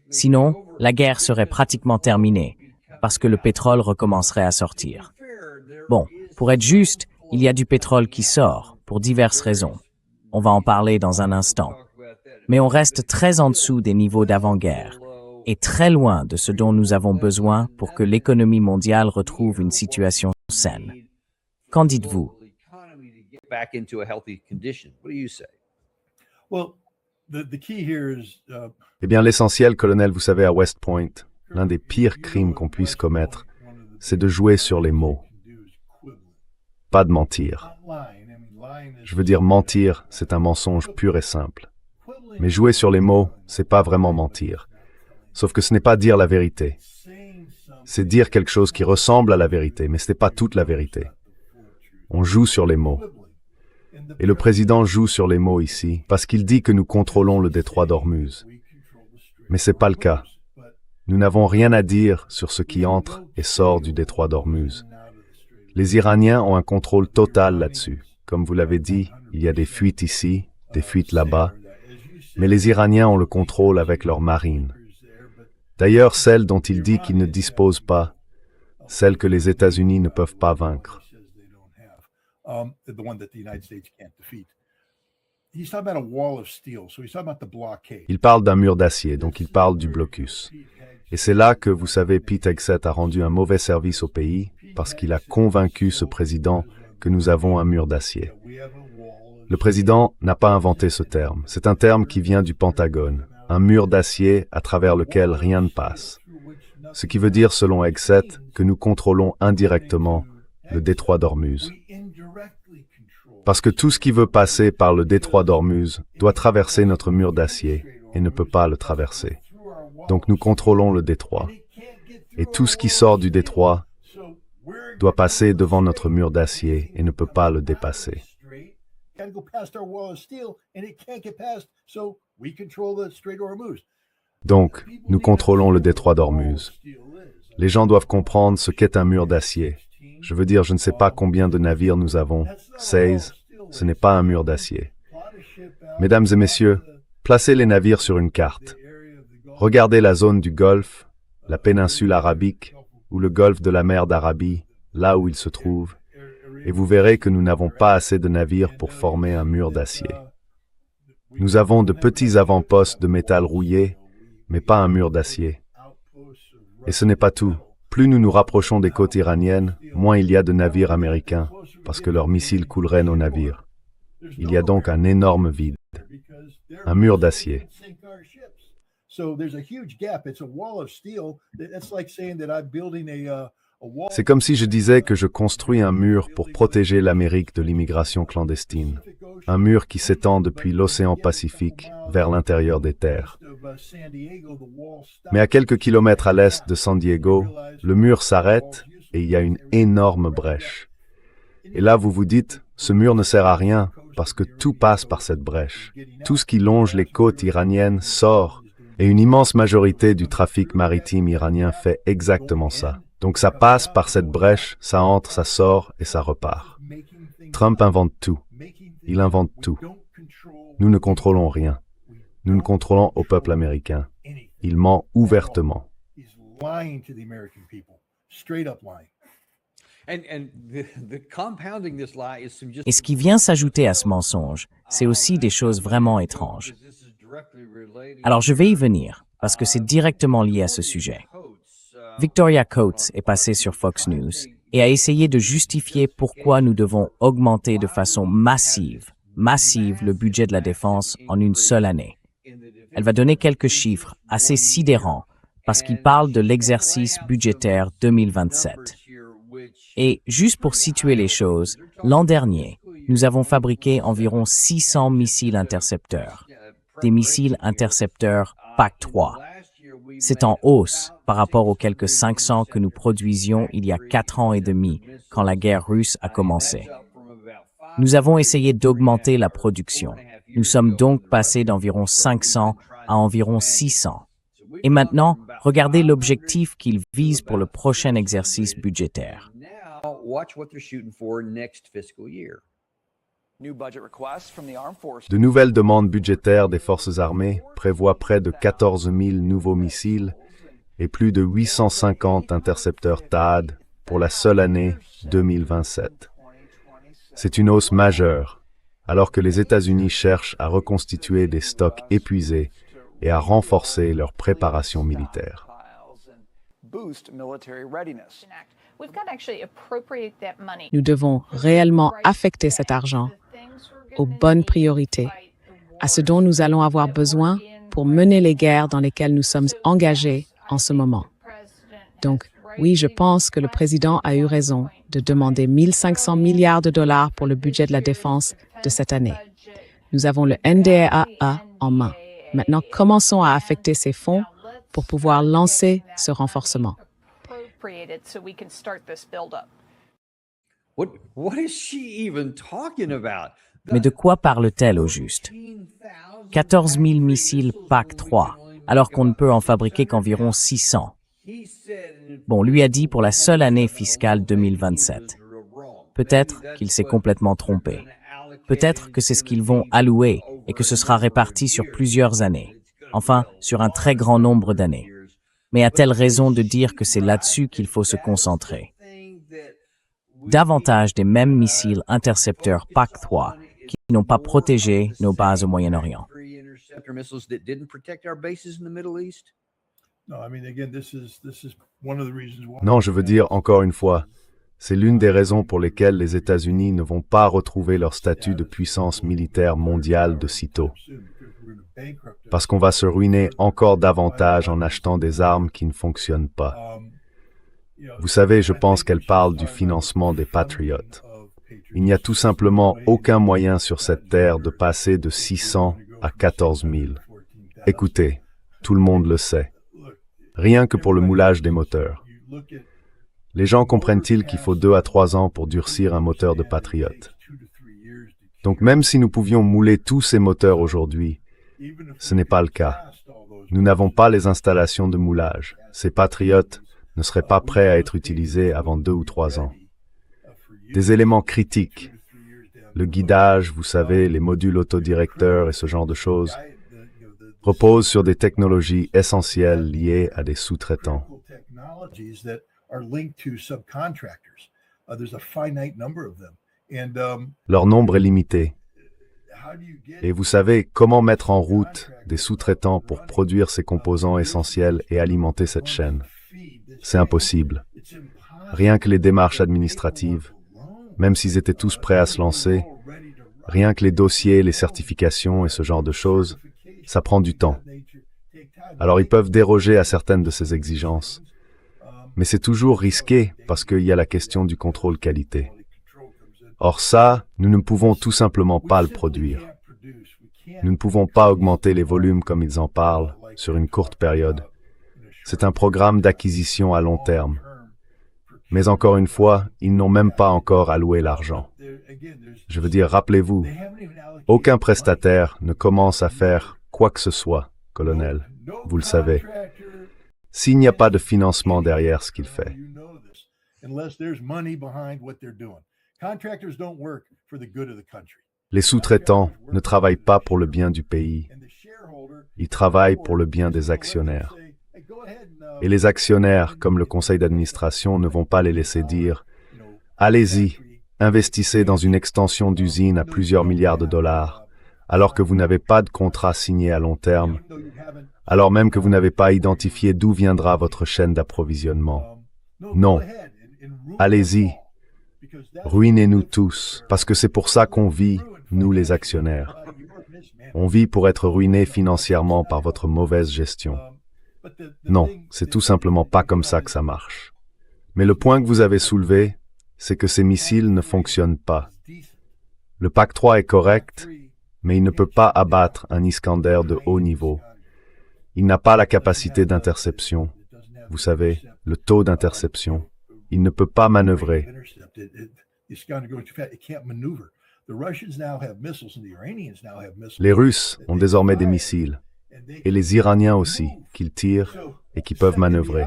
Sinon, la guerre serait pratiquement terminée, parce que le pétrole recommencerait à sortir. Bon, pour être juste, il y a du pétrole qui sort, pour diverses raisons. On va en parler dans un instant. Mais on reste très en dessous des niveaux d'avant-guerre, et très loin de ce dont nous avons besoin pour que l'économie mondiale retrouve une situation saine. Qu'en dites-vous? Eh bien, l'essentiel, colonel, vous savez, à West Point, l'un des pires crimes qu'on puisse commettre, c'est de jouer sur les mots. Pas de mentir. Je veux dire, mentir, c'est un mensonge pur et simple. Mais jouer sur les mots, c'est pas vraiment mentir. Sauf que ce n'est pas dire la vérité. C'est dire quelque chose qui ressemble à la vérité, mais ce n'est pas toute la vérité. On joue sur les mots. Et le président joue sur les mots ici, parce qu'il dit que nous contrôlons le détroit d'Ormuz. Mais ce n'est pas le cas. Nous n'avons rien à dire sur ce qui entre et sort du détroit d'Ormuz. Les Iraniens ont un contrôle total là-dessus. Comme vous l'avez dit, il y a des fuites ici, des fuites là-bas. Mais les Iraniens ont le contrôle avec leur marine. D'ailleurs, celle dont il dit qu'ils ne disposent pas, celle que les États-Unis ne peuvent pas vaincre. Il parle d'un mur d'acier, donc il parle du blocus. Et c'est là que, vous savez, Pete Hegseth a rendu un mauvais service au pays, parce qu'il a convaincu ce président que nous avons un mur d'acier. Le président n'a pas inventé ce terme. C'est un terme qui vient du Pentagone, un mur d'acier à travers lequel rien ne passe. Ce qui veut dire, selon Hegseth, que nous contrôlons indirectement le détroit d'Ormuz. Parce que tout ce qui veut passer par le détroit d'Ormuz doit traverser notre mur d'acier et ne peut pas le traverser. Donc nous contrôlons le détroit. Et tout ce qui sort du détroit doit passer devant notre mur d'acier et ne peut pas le dépasser. Donc, nous contrôlons le détroit d'Ormuz. Les gens doivent comprendre ce qu'est un mur d'acier. Je veux dire, je ne sais pas combien de navires nous avons. 16, ce n'est pas un mur d'acier. Mesdames et messieurs, placez les navires sur une carte. Regardez la zone du Golfe, la péninsule arabique, ou le golfe de la mer d'Arabie, là où il se trouve, et vous verrez que nous n'avons pas assez de navires pour former un mur d'acier. Nous avons de petits avant-postes de métal rouillé, mais pas un mur d'acier. Et ce n'est pas tout. Plus nous nous rapprochons des côtes iraniennes, moins il y a de navires américains, parce que leurs missiles couleraient nos navires. Il y a donc un énorme vide. Un mur d'acier. C'est comme si je disais que je construis un mur pour protéger l'Amérique de l'immigration clandestine. Un mur qui s'étend depuis l'océan Pacifique vers l'intérieur des terres. Mais à quelques kilomètres à l'est de San Diego, le mur s'arrête et il y a une énorme brèche. Et là, vous vous dites, ce mur ne sert à rien parce que tout passe par cette brèche. Tout ce qui longe les côtes iraniennes sort et une immense majorité du trafic maritime iranien fait exactement ça. Donc ça passe par cette brèche, ça entre, ça sort et ça repart. Trump invente tout. Il invente tout. Nous ne contrôlons rien. Nous ne contrôlons au peuple américain. Il ment ouvertement. Et ce qui vient s'ajouter à ce mensonge, c'est aussi des choses vraiment étranges. Alors je vais y venir, parce que c'est directement lié à ce sujet. Victoria Coates est passée sur Fox News et a essayé de justifier pourquoi nous devons augmenter de façon massive le budget de la défense en une seule année. Elle va donner quelques chiffres assez sidérants parce qu'il parle de l'exercice budgétaire 2027. Et juste pour situer les choses, l'an dernier, nous avons fabriqué environ 600 missiles intercepteurs, des missiles intercepteurs PAC-3. C'est en hausse par rapport aux quelques 500 que nous produisions il y a 4 ans et demi, quand la guerre russe a commencé. Nous avons essayé d'augmenter la production. Nous sommes donc passés d'environ 500 à environ 600. Et maintenant, regardez l'objectif qu'il vise pour le prochain exercice budgétaire. watch what they're shooting for next fiscal year. De nouvelles demandes budgétaires des forces armées prévoient près de 14 000 nouveaux missiles et plus de 850 intercepteurs THAAD pour la seule année 2027. C'est une hausse majeure, alors que les États-Unis cherchent à reconstituer des stocks épuisés et à renforcer leur préparation militaire. Nous devons réellement affecter cet argent aux bonnes priorités, à ce dont nous allons avoir besoin pour mener les guerres dans lesquelles nous sommes engagés en ce moment. Donc, oui, je pense que le président a eu raison de demander 1 500 milliards de dollars pour le budget de la défense de cette année. Nous avons le NDAA en main. Maintenant, commençons à affecter ces fonds pour pouvoir lancer ce renforcement. What is she even talking about? Mais de quoi parle-t-elle au juste? 14 000 missiles PAC-3, alors qu'on ne peut en fabriquer qu'environ 600. Bon, lui a dit pour la seule année fiscale 2027. Peut-être qu'il s'est complètement trompé. Peut-être que c'est ce qu'ils vont allouer et que ce sera réparti sur plusieurs années. Enfin, sur un très grand nombre d'années. Mais a-t-elle raison de dire que c'est là-dessus qu'il faut se concentrer? Davantage des mêmes missiles intercepteurs PAC-3 qui n'ont pas protégé nos bases au Moyen-Orient. Non, je veux dire encore une fois, c'est l'une des raisons pour lesquelles les États-Unis ne vont pas retrouver leur statut de puissance militaire mondiale de sitôt. Parce qu'on va se ruiner encore davantage en achetant des armes qui ne fonctionnent pas. Vous savez, je pense qu'elle parle du financement des Patriots. Il n'y a tout simplement aucun moyen sur cette terre de passer de 600 à 14 000. Écoutez, tout le monde le sait. Rien que pour le moulage des moteurs. Les gens comprennent-ils qu'il faut 2 à 3 ans pour durcir un moteur de Patriot? Donc même si nous pouvions mouler tous ces moteurs aujourd'hui, ce n'est pas le cas. Nous n'avons pas les installations de moulage. Ces Patriots ne seraient pas prêts à être utilisés avant 2 ou 3 ans. Des éléments critiques, le guidage, vous savez, les modules autodirecteurs et ce genre de choses, reposent sur des technologies essentielles liées à des sous-traitants. Leur nombre est limité. Et vous savez comment mettre en route des sous-traitants pour produire ces composants essentiels et alimenter cette chaîne. C'est impossible. Rien que les démarches administratives, même s'ils étaient tous prêts à se lancer, rien que les dossiers, les certifications et ce genre de choses, ça prend du temps. Alors ils peuvent déroger à certaines de ces exigences. Mais c'est toujours risqué parce qu'il y a la question du contrôle qualité. Or ça, nous ne pouvons tout simplement pas le produire. Nous ne pouvons pas augmenter les volumes comme ils en parlent sur une courte période. C'est un programme d'acquisition à long terme. Mais encore une fois, ils n'ont même pas encore alloué l'argent. Je veux dire, rappelez-vous, aucun prestataire ne commence à faire quoi que ce soit, colonel. Vous le savez. S'il n'y a pas de financement derrière ce qu'il fait. Les sous-traitants ne travaillent pas pour le bien du pays. Ils travaillent pour le bien des actionnaires. Et les actionnaires, comme le conseil d'administration, ne vont pas les laisser dire « Allez-y, investissez dans une extension d'usine à plusieurs milliards de dollars, alors que vous n'avez pas de contrat signé à long terme, alors même que vous n'avez pas identifié d'où viendra votre chaîne d'approvisionnement. Non, allez-y, ruinez-nous tous, parce que c'est pour ça qu'on vit, nous les actionnaires. On vit pour être ruinés financièrement par votre mauvaise gestion. Non, c'est tout simplement pas comme ça que ça marche. Mais le point que vous avez soulevé, c'est que ces missiles ne fonctionnent pas. Le PAC-3 est correct, mais il ne peut pas abattre un Iskander de haut niveau. Il n'a pas la capacité d'interception. Vous savez, le taux d'interception. Il ne peut pas manœuvrer. Les Russes ont désormais des missiles, et les Iraniens aussi, qu'ils tirent et qui peuvent manœuvrer.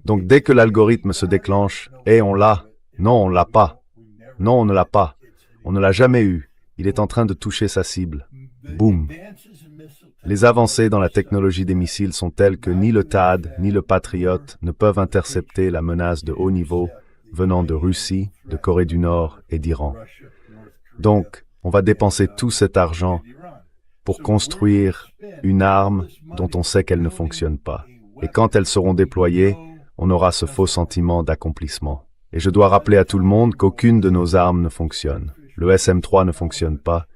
Donc dès que l'algorithme se déclenche, et on l'a, Non, on l'a pas. Non, on ne l'a pas. On ne l'a jamais eu. Il est en train de toucher sa cible. Boum. Les avancées dans la technologie des missiles sont telles que ni le THAAD ni le Patriot ne peuvent intercepter la menace de haut niveau venant de Russie, de Corée du Nord et d'Iran. Donc, on va dépenser tout cet argent pour construire une arme dont on sait qu'elle ne fonctionne pas. Et quand elles seront déployées, on aura ce faux sentiment d'accomplissement. Et je dois rappeler à tout le monde qu'aucune de nos armes ne fonctionne. Le SM-3 ne fonctionne pas,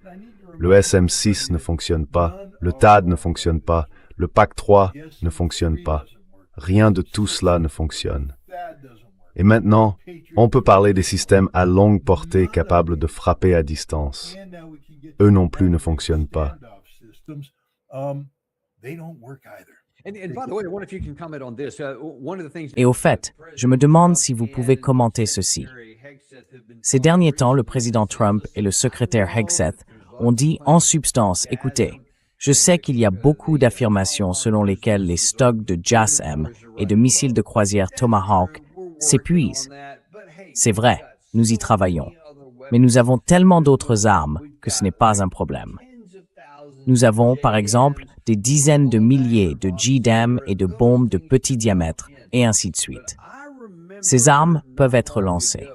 le SM-6 ne fonctionne pas, le THAAD ne fonctionne pas, le PAC-3 ne fonctionne pas. Rien de tout cela ne fonctionne. Et maintenant, on peut parler des systèmes à longue portée capables de frapper à distance. Eux non plus ne fonctionnent pas. Et au fait, je me demande si vous pouvez commenter ceci. Ces derniers temps, le président Trump et le secrétaire Hegseth ont dit en substance, écoutez, je sais qu'il y a beaucoup d'affirmations selon lesquelles les stocks de JASM et de missiles de croisière Tomahawk s'épuisent. C'est vrai, nous y travaillons. Mais nous avons tellement d'autres armes que ce n'est pas un problème. Nous avons, par exemple, des dizaines de milliers de JDAM et de bombes de petit diamètre, et ainsi de suite. Ces armes peuvent être lancées.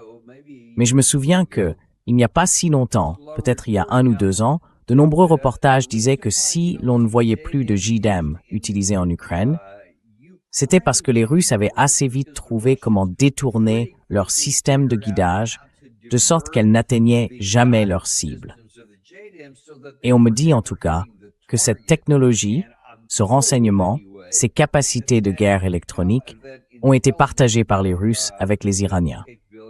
Mais je me souviens que, il n'y a pas si longtemps, peut-être il y a 1 ou 2 ans, de nombreux reportages disaient que si l'on ne voyait plus de JDAM utilisés en Ukraine, c'était parce que les Russes avaient assez vite trouvé comment détourner leur système de guidage de sorte qu'elles n'atteignaient jamais leur cible. Et on me dit en tout cas que cette technologie, ce renseignement, ces capacités de guerre électronique ont été partagées par les Russes avec les Iraniens.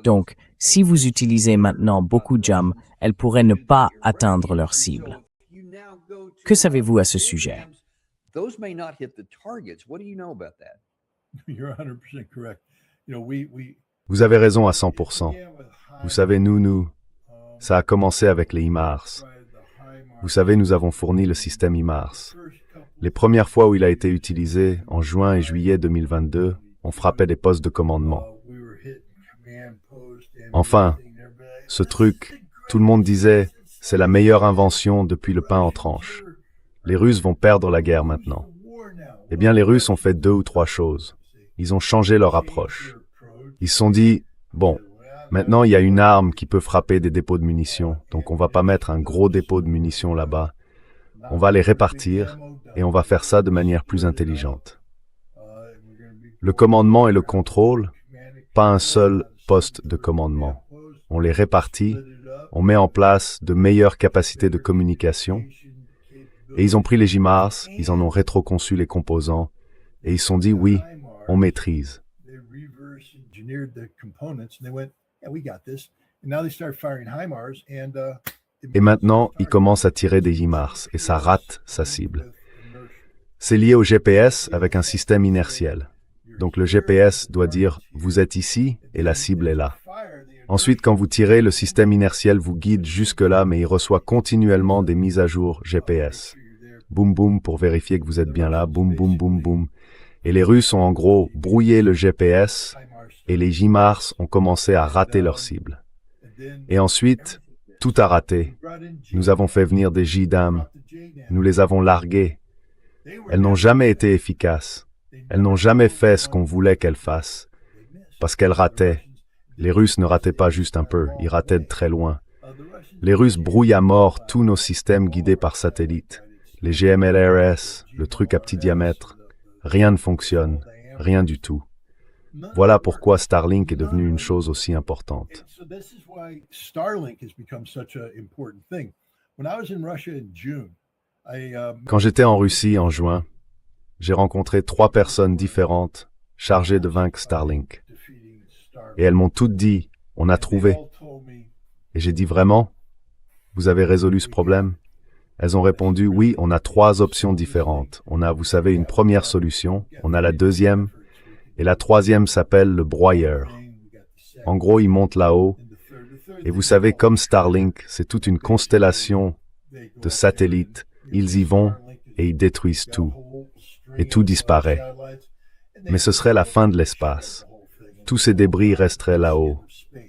Donc, si vous utilisez maintenant beaucoup de JAM, elles pourraient ne pas atteindre leur cible. Que savez-vous à ce sujet? Vous avez raison à 100%. Vous savez, ça a commencé avec les HIMARS. Vous savez, nous avons fourni le système HIMARS. Les premières fois où il a été utilisé, en juin et juillet 2022, on frappait des postes de commandement. Enfin, ce truc, tout le monde disait, c'est la meilleure invention depuis le pain en tranches. Les Russes vont perdre la guerre maintenant. Eh bien, les Russes ont fait 2 ou 3 choses. Ils ont changé leur approche. Ils se sont dit, bon, maintenant il y a une arme qui peut frapper des dépôts de munitions, donc on va pas mettre un gros dépôt de munitions là-bas. On va les répartir et on va faire ça de manière plus intelligente. Le commandement et le contrôle, pas un seul poste de commandement. On les répartit, on met en place de meilleures capacités de communication, et ils ont pris les JIMARS, ils en ont rétroconçu les composants, et ils se sont dit, oui, on maîtrise. Et maintenant, ils commencent à tirer des HIMARS, et ça rate sa cible. C'est lié au GPS avec un système inertiel. Donc le GPS doit dire « vous êtes ici » et la cible est là. Ensuite, quand vous tirez, le système inertiel vous guide jusque-là, mais il reçoit continuellement des mises à jour GPS. Boum boum pour vérifier que vous êtes bien là, boum boum boum boum. Et les Russes ont en gros brouillé le GPS et les JIMARS ont commencé à rater leur cible. Et ensuite, tout a raté. Nous avons fait venir des JDAM, nous les avons larguées. Elles n'ont jamais été efficaces. Elles n'ont jamais fait ce qu'on voulait qu'elles fassent, parce qu'elles rataient. Les Russes ne rataient pas juste un peu, ils rataient de très loin. Les Russes brouillent à mort tous nos systèmes guidés par satellite. Les GMLRS, le truc à petit diamètre, rien ne fonctionne, rien du tout. Voilà pourquoi Starlink est devenu une chose aussi importante. Quand j'étais en Russie en juin, j'ai rencontré 3 personnes différentes chargées de vaincre Starlink. Et elles m'ont toutes dit, on a trouvé. Et j'ai dit, vraiment? Vous avez résolu ce problème? Elles ont répondu, oui, on a 3 options différentes. On a, vous savez, une première solution, on a la deuxième, et la troisième s'appelle le broyeur. En gros, ils montent là-haut, et vous savez, comme Starlink, c'est toute une constellation de satellites. Ils y vont, et ils détruisent tout. Et tout disparaît. Mais ce serait la fin de l'espace. tous ces débris resteraient là-haut.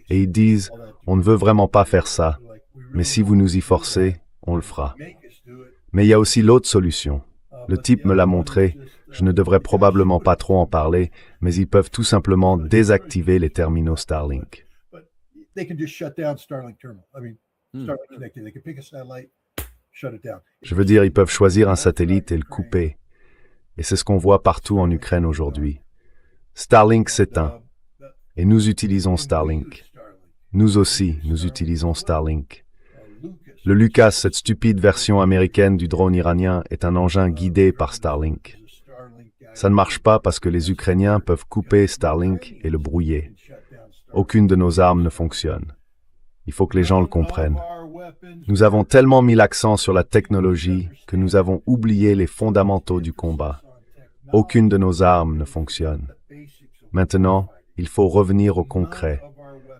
Et ils disent, on ne veut vraiment pas faire ça, mais si vous nous y forcez, on le fera. Mais il y a aussi l'autre solution. Le type me l'a montré, je ne devrais probablement pas trop en parler, mais ils peuvent tout simplement désactiver les terminaux Starlink. Je veux dire, ils peuvent choisir un satellite et le couper. Et c'est ce qu'on voit partout en Ukraine aujourd'hui. Starlink s'éteint. Et nous utilisons Starlink. Nous aussi, nous utilisons Starlink. Le Lucas, cette stupide version américaine du drone iranien, est un engin guidé par Starlink. Ça ne marche pas parce que les Ukrainiens peuvent couper Starlink et le brouiller. Aucune de nos armes ne fonctionne. Il faut que les gens le comprennent. Nous avons tellement mis l'accent sur la technologie que nous avons oublié les fondamentaux du combat. Aucune de nos armes ne fonctionne. Maintenant, il faut revenir au concret,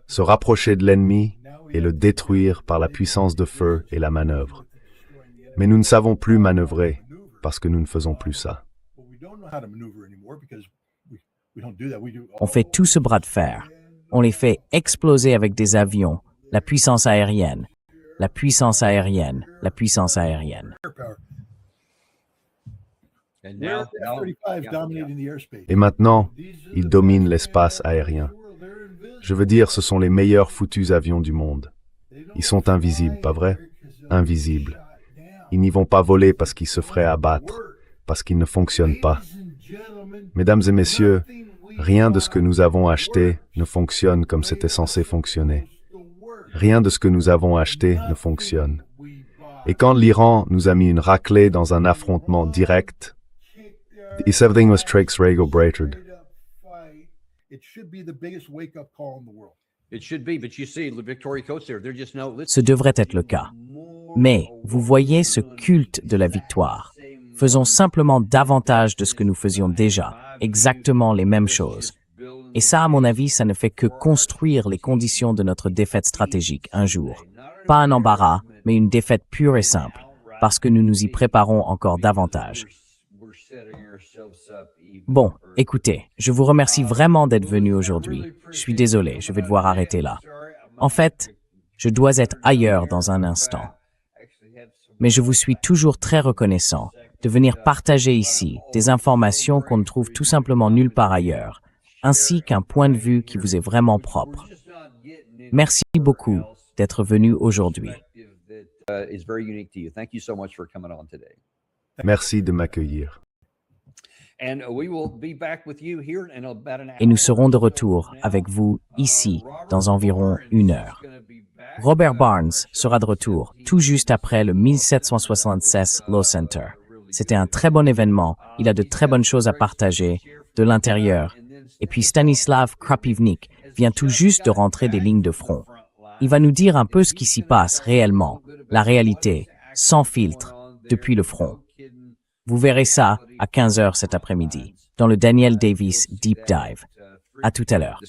se rapprocher de l'ennemi et le détruire par la puissance de feu et la manœuvre. Mais nous ne savons plus manœuvrer parce que nous ne faisons plus ça. On fait tout ce bras de fer. On les fait exploser avec des avions, la puissance aérienne, la puissance aérienne, la puissance aérienne. Et maintenant, ils dominent l'espace aérien. Je veux dire, ce sont les meilleurs foutus avions du monde. Ils sont invisibles, pas vrai? Invisibles. Ils n'y vont pas voler parce qu'ils se feraient abattre, parce qu'ils ne fonctionnent pas. Mesdames et messieurs, rien de ce que nous avons acheté ne fonctionne comme c'était censé fonctionner. Rien de ce que nous avons acheté ne fonctionne. Et quand l'Iran nous a mis une raclée dans un affrontement direct, everything was tricks-rego-brated. Ce devrait être le cas. Mais vous voyez ce culte de la victoire. Faisons simplement davantage de ce que nous faisions déjà, exactement les mêmes choses. Et ça, à mon avis, ça ne fait que construire les conditions de notre défaite stratégique un jour. Pas un embarras, mais une défaite pure et simple, parce que nous nous y préparons encore davantage. Bon, écoutez, je vous remercie vraiment d'être venu aujourd'hui. Je suis désolé, je vais devoir arrêter là. En fait, je dois être ailleurs dans un instant. Mais je vous suis toujours très reconnaissant de venir partager ici des informations qu'on ne trouve tout simplement nulle part ailleurs, ainsi qu'un point de vue qui vous est vraiment propre. Merci beaucoup d'être venu aujourd'hui. Merci de m'accueillir. Et nous serons de retour avec vous ici dans environ 1 heure. Robert Barnes sera de retour tout juste après le 1776 Law Center. C'était un très bon événement, il a de très bonnes choses à partager de l'intérieur. Et puis Stanislav Krapivnik vient tout juste de rentrer des lignes de front. Il va nous dire un peu ce qui s'y passe réellement, la réalité, sans filtre, depuis le front. Vous verrez ça à 15h cet après-midi, dans le Daniel Davis Deep Dive. À tout à l'heure.